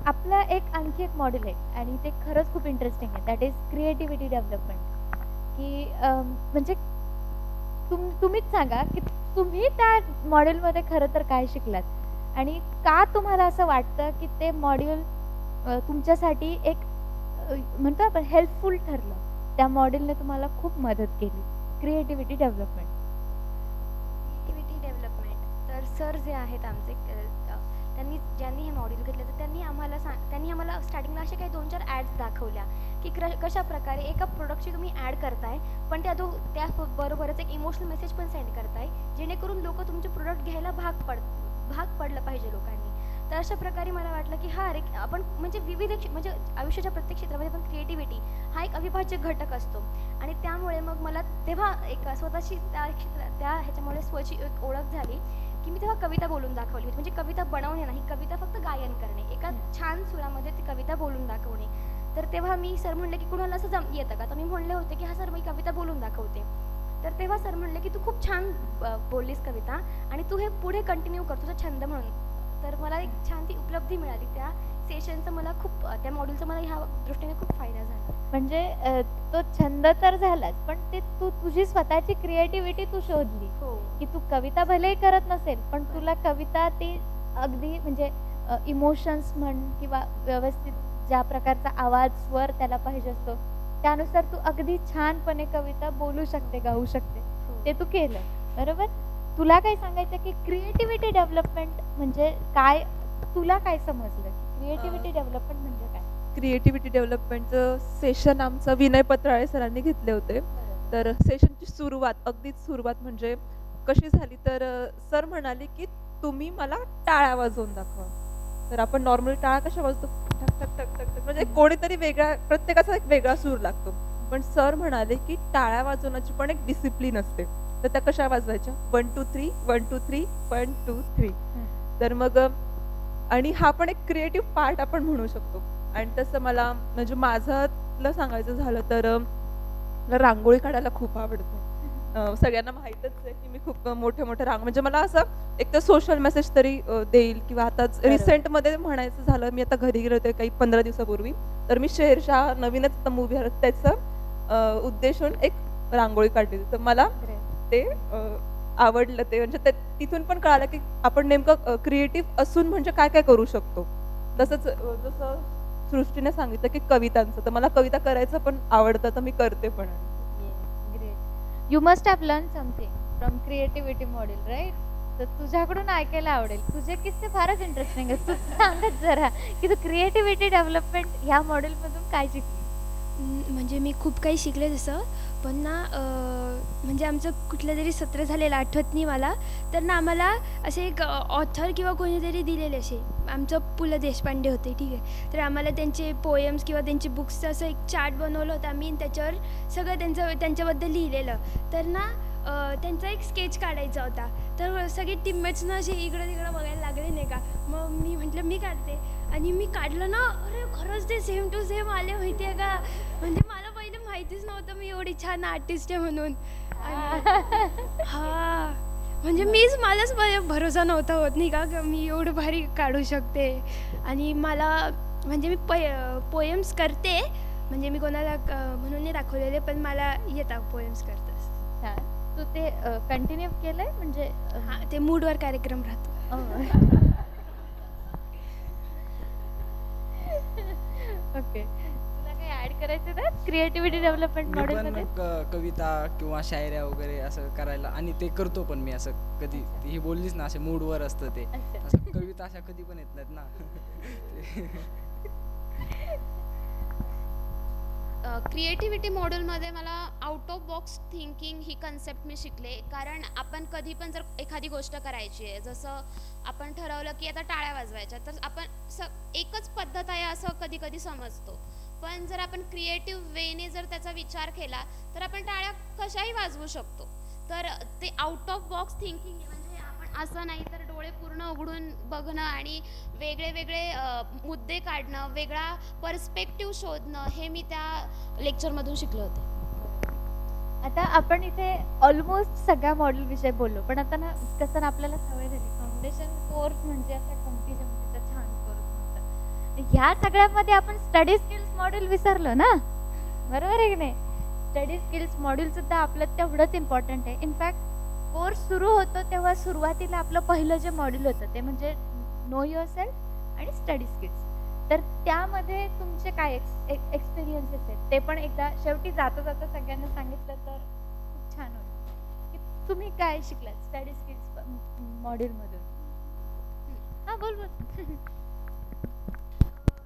आपला आणखी एक मॉडेल आहे आणि ते खरंच खूप इंटरेस्टिंग आहे, दॅट इज क्रिएटिव्हिटी डेव्हलपमेंट. की म्हणजे तुम्हीच सांगा की तुम्ही त्या मॉड्यूलमध्ये खरं तर काय शिकलात आणि का तुम्हाला असं वाटतं की ते मॉड्यूल तुमच्यासाठी एक म्हणतो आपण हेल्पफुल ठरलं, त्या मॉड्यूलने तुम्हाला खूप मदत केली. Creativity development. तर सर जे आहेत आमचे, ज्यांनी हे मॉड्यूल घेतलं तर त्यांनी आम्हाला स्टार्टिंगला असे काही 2-4 ॲड्स दाखवल्या की कशा प्रकारे एका प्रोडक्टची तुम्ही ॲड करताय, पण त्याबरोबरच एक इमोशनल मेसेज पण सेंड करताय, जेणेकरून लोक तुमचे प्रोडक्ट घ्यायला भाग पडलं पाहिजे लोकांनी. तर अशा प्रकारे मला वाटलं की आपण म्हणजे म्हणजे आयुष्याच्या प्रत्येक क्षेत्रामध्ये पण क्रिएटिव्हिटी हा एक अविभाज्य घटक असतो. आणि त्यामुळे मग मला तेव्हा एक स्वतःची त्या ह्याच्यामुळे स्वतःची एक ओळख झाली की मी तेव्हा कविता बोलून दाखवली होती. म्हणजे कविता बनवणे नाही, कविता फक्त गायन करणे, एका छान सुरामध्ये ती कविता बोलून दाखवणे. तर तेव्हा मी सर म्हणले की कुणाला असं येतं का, तर मी म्हणले होते की हा सर मी कविता बोलून दाखवते. तर तेव्हा सर म्हणले की तू खूप छान बोललीस कविता आणि तू हे पुढे कंटिन्यू कर तुझा छंद म्हणून. तर मला एक छान ती उपलब्धी मिळाली त्या सेशनचं, मला खूप त्या मॉड्यूलचा मला ह्या दृष्टीने खूप फायदा झाला. म्हणजे तो छंद तर झालाच, पण ते तुझी स्वतःची क्रिएटिव्हिटी तू शोधली. हो, की तू कविता भलेही करत नसेल पण तुला कविता ती अगदी म्हणजे इमोशन्स म्हण किंवा व्यवस्थित ज्या प्रकारचा आवाज स्वर त्याला पाहिजे असतो त्यानुसार तू अगदी छानपणे कविता बोलू शकते, गाऊ शकते. ते तू केलं बरोबर. तुला काय सांगायचं की क्रिएटिव्हिटी डेव्हलपमेंट म्हणजे काय, तुला काय समजलं क्रिएटिव्हिटी डेव्हलपमेंट म्हणजे काय? क्रिएटिव्हिटी डेव्हलपमेंटचं सेशन आमचं विनय पत्राळे सरांनी घेतले होते. तर सेशनची अगदीच सुरुवात म्हणजे कशी झाली, तर सर म्हणाले की तुम्ही मला टाळ्या वाजवून दाखवा. तर आपण नॉर्मली टाळ्या कशा वाजतो, ठक ठक ठक ठक ठक, म्हणजे कोणीतरी वेगळा, प्रत्येकाचा एक वेगळा सूर लागतो. पण सर म्हणाले की टाळ्या वाजवण्याची पण एक डिसिप्लिन असते. तर त्या कशा वाजवायच्या, 1 2 3 1 2 3 1 2 3. तर मग आणि हा पण एक क्रिएटिव्ह पार्ट आपण म्हणू शकतो. आणि तसं मला म्हणजे माझं सांगायचं झालं तर रांगोळी काढायला खूप आवडतं. सगळ्यांना माहीतच आहे की मी खूप मोठे म्हणजे मला असं एक तर सोशल मेसेज तरी देईल किंवा आताच रिसेंटमध्ये म्हणायचं झालं, मी आता घरी गेले होते काही 15 दिवसापूर्वी, तर मी शेरशाह नवीनच आता मूवी आहे त्याचं उद्देशून एक रांगोळी काढली. तर मला ते आवडलं. ते म्हणजे तिथून पण कळालं की आपण नेमकं क्रिएटिव्ह असून म्हणजे काय काय करू शकतो. तसंच जसं सृष्टीने सांगितलं की कवितांचं, तर मला कविता करायचं पण आवडतं, तर मी करते पण. You must have learn something from creativity module, right? तर तुझ्याकडून ऐकायला आवडेल. तुझे किस्से फारच इंटरेस्टिंग आहेत. तू सांगत जरा की तू क्रिएटिव्हिटी डेव्हलपमेंट ह्या मॉड्यूलमधून काय शिकली? म्हणजे मी खूप काही शिकले तसं, पण ना म्हणजे आमचं कुठलं तरी सत्र झालेलं आठवत नाही मला. तर ना आम्हाला असे एक ऑथर किंवा कोणीतरी दिलेले असे, आमचं पु ल देशपांडे होते, ठीक आहे. तर आम्हाला त्यांचे पोएम्स किंवा त्यांचे बुक्सचं असं एक चार्ट बनवलं होतं आम्ही, त्याच्यावर सगळं त्यांच्याबद्दल लिहिलेलं. तर ना त्यांचा एक स्केच काढायचा होता. तर सगळे टीममेट्सना असे इकडं तिकडं बघायला लागले नाही का. मग मी म्हटलं मी काढते आणि मी काढलं ना, अरे खरंच ते सेम टू सेम आले माहिती आहे का. म्हणजे मला पहिले माहितीच नव्हतं मी एवढी छान आर्टिस्ट आहे म्हणून. हां, म्हणजे मलाच भरोसा नव्हता होत नाही का मी एवढं भारी काढू शकते. आणि मला म्हणजे मी पोएम्स करते, म्हणजे मी कोणाला म्हणून नाही दाखवलेले, पण मला येतात पोएम्स करतास. छान. तू ते कंटिन्यू केलंय म्हणजे हां, ते मूडवर कार्यक्रम राहतो. ओके. तुला काही ऍड करायचं ना क्रिएटिव्हिटी डेव्हलपमेंट मी मॉडेल पण मध्ये? कविता किंवा शायऱ्या वगैरे असं करायला, आणि ते करतो पण मी. असं कधी ही बोललीच ना, असे मूडवर असतं ते. अच्छा. असं कविता अशा कधी पण येत नाहीत ना. क्रिएटिव्हिटी मॉड्यूलमध्ये मला आउट ऑफ बॉक्स थिंकिंग ही कन्सेप्ट मी शिकले. कारण आपण कधी पण जर एखादी गोष्ट करायची आहे, जसं आपण ठरवलं की आता टाळ्या वाजवायच्या, तर आपण एकच पद्धत आहे असं कधी कधी समजतो. पण जर आपण क्रिएटिव्ह वेने जर त्याचा विचार केला तर आपण टाळ्या कशाही वाजवू शकतो. तर ते आउट ऑफ बॉक्स थिंकिंग म्हणजे आपण असं नाही तर डोळे पूर्ण उघडून बघणं आणि वेगळे वेगळे मुद्दे काढणं, वेगळा पर्स्पेक्टिव्ह शोधणं, हे मी त्या लेक्चरमधून शिकले होते. आता आपण इथे ऑलमोस्ट सगळ्या मॉडेल विषयी बोललो, पण आता ना कसं ना आपल्याला सवय झाली फाउंडेशन कोर्स म्हणजे असा गमती जमतीचा छान कोर्स म्हणतात. ह्या सगळ्यामध्ये आपण स्टडी स्किल्स मॉड्यूल विसरलो ना, बरोबर आहे की नाही. स्टडी स्किल्स मॉड्यूल सुद्धा आपलं तेवढंच इम्पॉर्टंट आहे. इनफॅक्ट कोर्स सुरू होतो तेव्हा सुरुवातीला आपलं पहिलं जे मॉड्यूल होतं ते म्हणजे नो युअर सेल्फ आणि स्टडी स्किल्स. तर त्यामध्ये तुमचे काय एक्सपिरियन्सेस आहेत ते पण एकदा शेवटी जाता जाता सगळ्यांना सांगितलं तर खूप छान होईल की तुम्ही काय शिकलात स्टडी स्किल्स मॉड्यूलमधून. हां बोल बोल.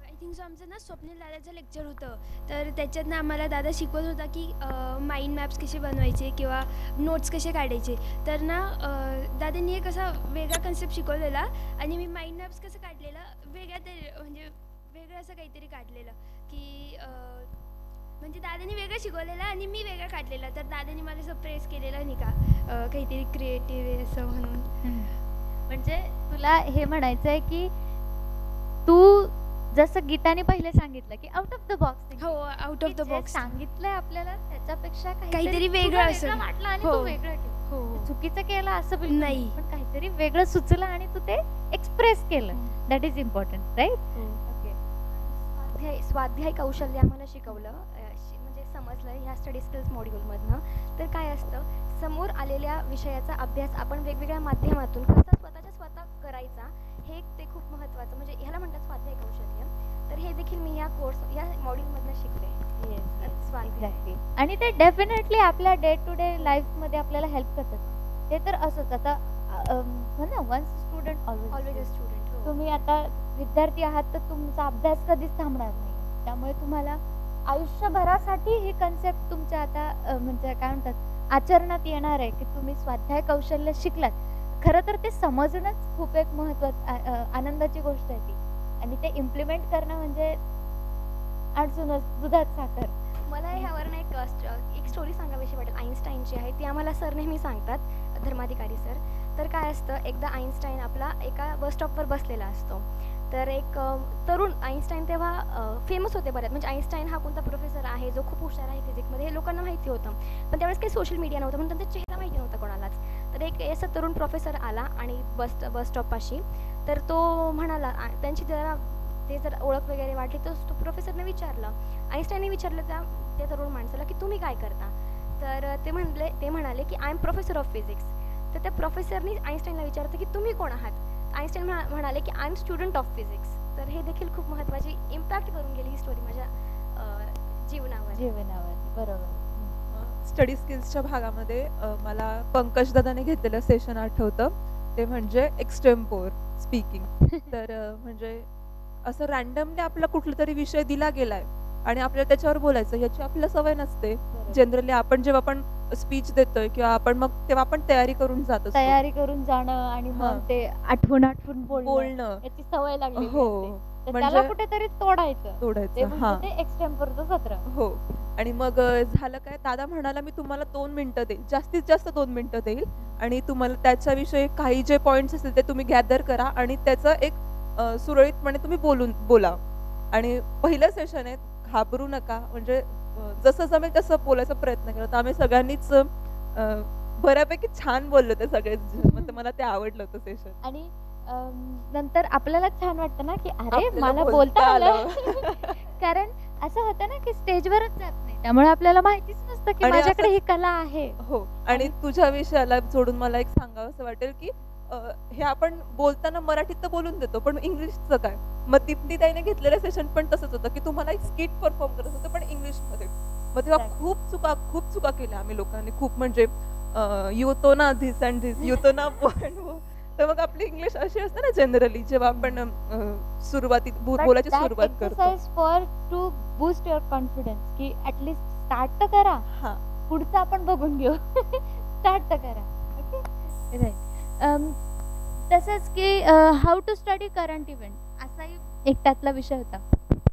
आय थिंक सो आमचं ना स्वप्नील दादाचं लेक्चर होतं. तर त्याच्यात ना आम्हाला दादा शिकवत होता की माइंड मॅप्स कसे बनवायचे किंवा नोट्स कसे काढायचे. तर ना दादांनी एक असा वेगळा कन्सेप्ट शिकवलेला आणि मी माइंड मॅप्स कसं काढलेलं म्हणजे वेगळं असं काहीतरी काढलेलं की म्हणजे दादांनी वेगळं शिकवलेलं आणि मी वेगळं काढलेलं. तर दादांनी मला असं प्रेस केलेलं नाही का काहीतरी क्रिएटिव्ह असं म्हणून. म्हणजे तुला हे म्हणायचं आहे की तू जसं गीताने पहिले सांगितलं की आउट ऑफ द बॉक्स. हो, आउट ऑफ द बॉक्स सांगितलंय आपल्याला त्याच्यापेक्षा काहीतरी वेगळं असेल वाटलं आणि हो. तू वेगळं केलं. हो, चुकीचं केलं असं बिलकुल नाही. पण काहीतरी वेगळं सुचलं आणि तू ते एक्सप्रेस केलं. That is important, right. स्वाध्याय कौशल्य आम्हाला शिकवलं, म्हणजे समजलं ह्या स्टडी स्किल्स मॉड्यूलमधनं. तर काय असतं, समोर आलेल्या विषयाचा अभ्यास आपण वेगवेगळ्या माध्यमातून कसा स्वतः करायचा हे ते खूप महत्त्वाचं, म्हणजे ह्याला म्हणतात स्वाध्याय कौशल्य. तर हे देखील मी या मॉड्यूलमधनं शिकले. स्वाध्याय आणि ते डेफिनेटली आपल्या डे टू डे लाईफमध्ये आपल्याला हेल्प करतात. ते तर असंच. आता ना once student always a student. तुम्ही आता विद्यार्थी आहात तर तुमचा अभ्यास कधीच थांबणार नाही. त्यामुळे तुम्हाला आयुष्यभरासाठी ही कन्सेप्ट तुमच्या आता म्हणजे काय म्हणतात आचरणात येणार आहे की तुम्ही स्वाध्याय कौशल्य शिकलात. खरं तर ते समजणंच खूप एक महत्वाचं आनंदाची गोष्ट आहे ती, आणि ते इम्प्लिमेंट करणं म्हणजे अडचणच दुधात साखर. मला ह्यावरनं एक स्टोरी सांगावीशी वाटेल. आईन्स्टाईनची आहे ती. आम्हाला सर नेहमी सांगतात, धर्माधिकारी सर. तर काय असतं, एकदा आईन्स्टाईन आपला एका बस स्टॉपवर बसलेला असतो. तर एक तरुण, आईन्स्टाईन तेव्हा फेमस होते बऱ्याच, म्हणजे आईन्स्टाईन हा कोणता प्रोफेसर आहे जो खूप हुशार आहे फिजिक्समध्ये, हे लोकांना माहिती होतं. पण त्यावेळेस काही सोशल मीडिया नव्हतं म्हणून त्यांचा चेहरा माहिती नव्हता कोणालाच. तर एक असा तरुण प्रोफेसर आला आणि बस स्टॉपपाशी. तर तो म्हणाला, त्यांची जर ओळख वगैरे वाटली तर तो प्रोफेसरने विचारलं, आईन्स्टाईनने विचारलं त्या तरुण माणसाला की तुम्ही काय करता. तर ते म्हणाले की I M professor of physics. तर त्या प्रोफेसरनी आईन्स्टाईनला विचारतं की तुम्ही कोण आहात. आईन्स्टाईन म्हणाले की I am student of physics. तर हे देखील खूप महत्त्वाची इम्पॅक्ट करून गेली ही स्टोरी माझ्या जीवनावर. बरोबर. स्टडी स्किल्सच्या भागामध्ये मला पंकज दादाने घेतलेलं सेशन आठवतं. ते म्हणजे एक्स्टेम्पोर स्पीकिंग. तर म्हणजे असं रॅन्डमली आपला कुठला तरी विषय दिला गेलाय आणि आपल्याला त्याच्यावर बोलायचं, याची आपल्याला सवय नसते. जनरली आपण जेव्हा आपण स्पीच देतोय किंवा आपण मग तेव्हा आपण तयारी करून जातो, तयारी करून जाणं आणि मग ते आठवून बोलणं बोलणं याची सवय लागली. हो. तर त्याला कुठेतरी तोडायचं तोडायचं, हा. ते एक्सटेम्पोरचं सत्र. हो. आणि मग झालं काय, दादा म्हणाला मी तुम्हाला 2 मिनिटं देईल, जास्तीत जास्त 2 मिनिटं देईल आणि तुम्हाला त्याच्याविषयी काही जे पॉइंट्स असतील ते तुम्ही गॅदर करा आणि त्याचं एक सुरळीतपणे तुम्ही बोला. आणि पहिलं सेशन आहे, घाबरू नका, म्हणजे जसं जमेल तसं बोलायचा प्रयत्न केला. तर आम्ही सगळ्यांनीच बऱ्यापैकी छान बोललो ते सगळेच. म्हणजे मला ते आवडलं होतं सेशन. आणि नंतर आपल्याला छान वाटतं ना की अरे आपल्याला मला बोलता आलं. कारण असं होतं ना की स्टेजवरच जात नाही, त्यामुळे आपल्याला माहितीच नसतं की आणि माझ्याकडे असं- ही कला आहे. हो. आणि तुझ्या विषयाला जोडून मला एक सांगावं असं वाटेल की हे आपण बोलताना मराठीत तर बोलून देतो, पण इंग्लिशचं काय. मग दीप्ती ताईने घेतलेलं सेशन पण तसंच होतं की तुम्हाला एक स्किट परफॉर्म करायचं होतं पण इंग्लिशमध्ये. मग तेव्हा खूप चुका केल्या आम्ही लोकांनी, खूप म्हणजे युतो ना धिस अँड धिस, युतो ना तर मग आपली इंग्लिश अशी असते ना जनरली, जेव्हा आपण सुरुवातीत बोलायची सुरुवात करतो. For to boost your confidence की ऍटलीस्ट स्टार्ट तर करा, हा. पुढचं आपण बघून घेऊ. स्टार्ट तर करा. Okay, right. तसंच की how to study current event असाही एक त्यातला विषय होता.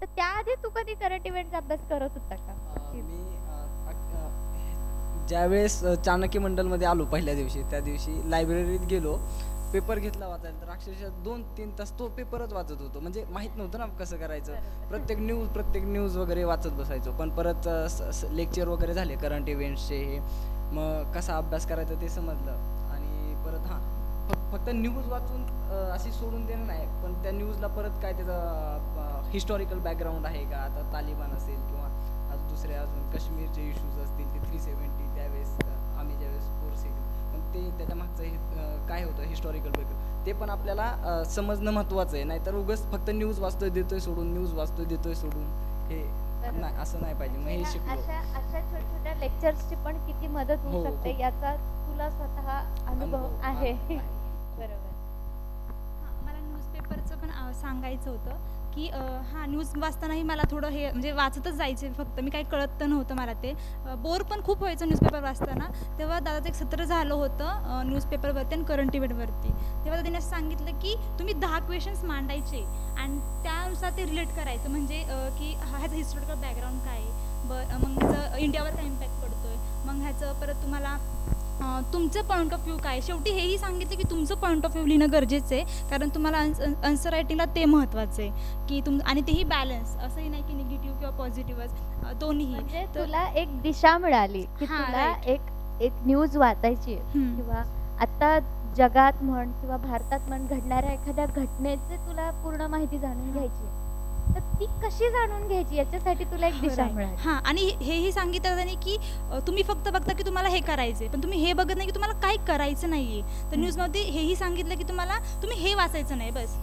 तर त्याआधी तू कधी करंट इव्हेंटचा अभ्यास करत होता का? मी ज्यावेळेस चाणक्य मंडलमध्ये आलो पहिल्या दिवशी, त्या दिवशी लायब्ररीत गेलो, पेपर घेतला वाचायला, तर अक्षरशः 2-3 तास तो पेपरच वाचत होतो. म्हणजे माहीत नव्हतं ना कसं करायचं, प्रत्येक न्यूज वगैरे वाचत बसायचो. पण परत लेक्चर वगैरे झाले करंट इव्हेंट्सचे, हे मग कसा अभ्यास करायचा ते समजलं. आणि परत फक्त न्यूज वाचून अशी सोडून देणं नाही, पण त्या न्यूजला परत काय त्याचा हिस्टॉरिकल बॅकग्राऊंड आहे का, आता तालिबान असेल किंवा दुसरे अजून काश्मीरचे इश्यूज असतील, ते 370 त्यावेळेस आम्ही ज्यावेळेस कोर्स केला, पण ते त्याच्या मागचं काय होतं हिस्टॉरिकल बॅकग्राऊंड ते पण आपल्याला समजणं महत्त्वाचं आहे. नाहीतर उगाच फक्त न्यूज वाचतोय देतोय सोडून, न्यूज वाचतोय देतोय सोडून, हे नाही, असं नाही पाहिजे. मग हे शिकलो. अशा छोट्या लेक्चर्सची पण किती मदत होऊ शकते याचा तुला स्वतः अनुभव आहे. बरोबर. मला न्यूजपेपरचं पण सांगायचं होतं की न्यूज वाचतानाही मला थोडं हे म्हणजे वाचतच जायचे, फक्त मी काही कळत तर नव्हतं मला. ते बोर पण खूप व्हायचं न्यूजपेपर वाचताना. तेव्हा दादाचं एक सत्र झालं होतं न्यूजपेपरवरती आणि करंट इव्हेंटवरती. तेव्हा त्यांनी असं सांगितलं की तुम्ही 10 क्वेश्चन्स मांडायचे आणि त्यानुसार ते रिलेट करायचं, म्हणजे की ह्याचं हिस्टॉरिकल बॅकग्राऊंड काय आहे, मग ह्याचं इंडियावर काय इम्पॅक्ट पडतोय, मग ह्याचं परत तुम्हाला तुमचं पॉईंट ऑफ व्ह्यू काय. शेवटी हेही सांगितलं की तुमचं पॉईंट ऑफ व्ह्यू लिहिणं गरजेचं आहे, कारण तुम्हाला आन्सर रायटिंगला ते महत्त्वाचं आहे की आणि तेही बॅलन्स, असंही नाही की निगेटिव्ह किंवा पॉझिटिव्हच, दोन्हीही. म्हणजे तुला एक दिशा मिळाली की तुला एक न्यूज वाचायची आहे, किंवा आता जगात म्हण किंवा भारतात म्हण घडणाऱ्या एखाद्या घटनेचे तुला पूर्ण माहिती जाणून घ्यायची आहे, तर ती कशी जाणून घ्यायची याच्यासाठी तुला एक दिशा मिळाली. आणि हेही सांगितलं त्यांनी की तुम्ही फक्त बघता की तुम्हाला हे करायचंय, पण तुम्ही हे बघत नाही की तुम्हाला काय करायचं नाहीये. तर न्यूजमध्ये हेही सांगितलं की तुम्ही हे वाचायचं नाही, बस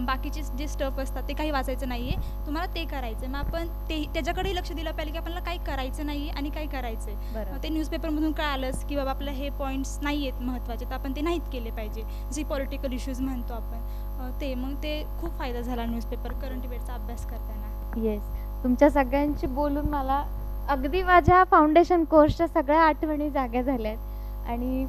बाकीचे जे स्टफ असतात ते काही वाचायचं नाहीये, तुम्हाला ते करायचं. मग आपण त्याच्याकडेही लक्ष दिलं पाहिजे की आपल्याला काय करायचं नाहीये आणि काय करायचंय. ते न्यूजपेपरमधून कळालंच की बाबा आपल्याला हे पॉईंट्स नाही आहेत महत्त्वाचे, तर आपण ते नाहीत केले पाहिजे, जे पॉलिटिकल इश्यूज म्हणतो आपण ते. मग ते खूप फायदा झाला न्यूजपेपर करंट इव्हेंटचा अभ्यास करताना. येस, तुमच्या सगळ्यांशी बोलून मला अगदी माझ्या फाउंडेशन कोर्सच्या सगळ्या आठवणी जाग्या झाल्यात. आणि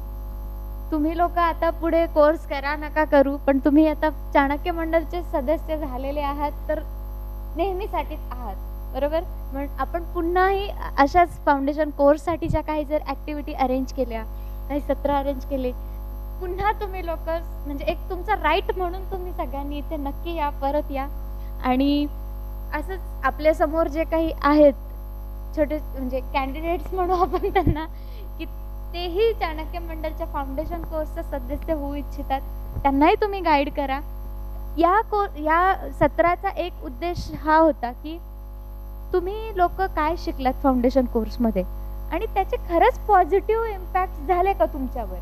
तुम्ही लोक आता पुढे कोर्स करा नका करू, पण तुम्ही आता चाणक्य मंडळचे सदस्य झालेले आहात तर नेहमीसाठीच आहात, बरोबर. मग आपण पुन्हाही अशाच फाउंडेशन कोर्ससाठीच्या काही जर ॲक्टिव्हिटी अरेंज केल्या, काही सत्र अरेंज केले, पुन्हा तुम्ही लोक म्हणजे एक तुमचा राईट म्हणून तुम्ही सगळ्यांनी इथे नक्की या, परत या. आणि असंच आपल्यासमोर जे काही आहेत छोटे म्हणजे कॅन्डिडेट्स म्हणू आपण त्यांना, की तेही चाणक्य मंडळच्या फाउंडेशन कोर्सचं सदस्य होऊ इच्छितात, त्यांनाही तुम्ही गाईड करा. या सत्राचा एक उद्देश हा होता की तुम्ही लोक काय शिकलात फाउंडेशन कोर्समध्ये आणि त्याचे खरंच पॉझिटिव्ह इम्पॅक्ट झाले का तुमच्यावर,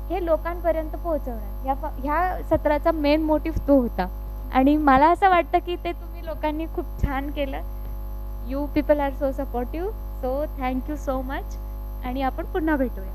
हे लोकांपर्यंत पोहोचवणं. ह्या सत्राचा मेन मोटिव्ह तो होता. आणि मला असं वाटतं की ते तुम्ही लोकांनी खूप छान केलं. You people are so supportive, so thank you so much. आणि आपण पुन्हा भेटूया.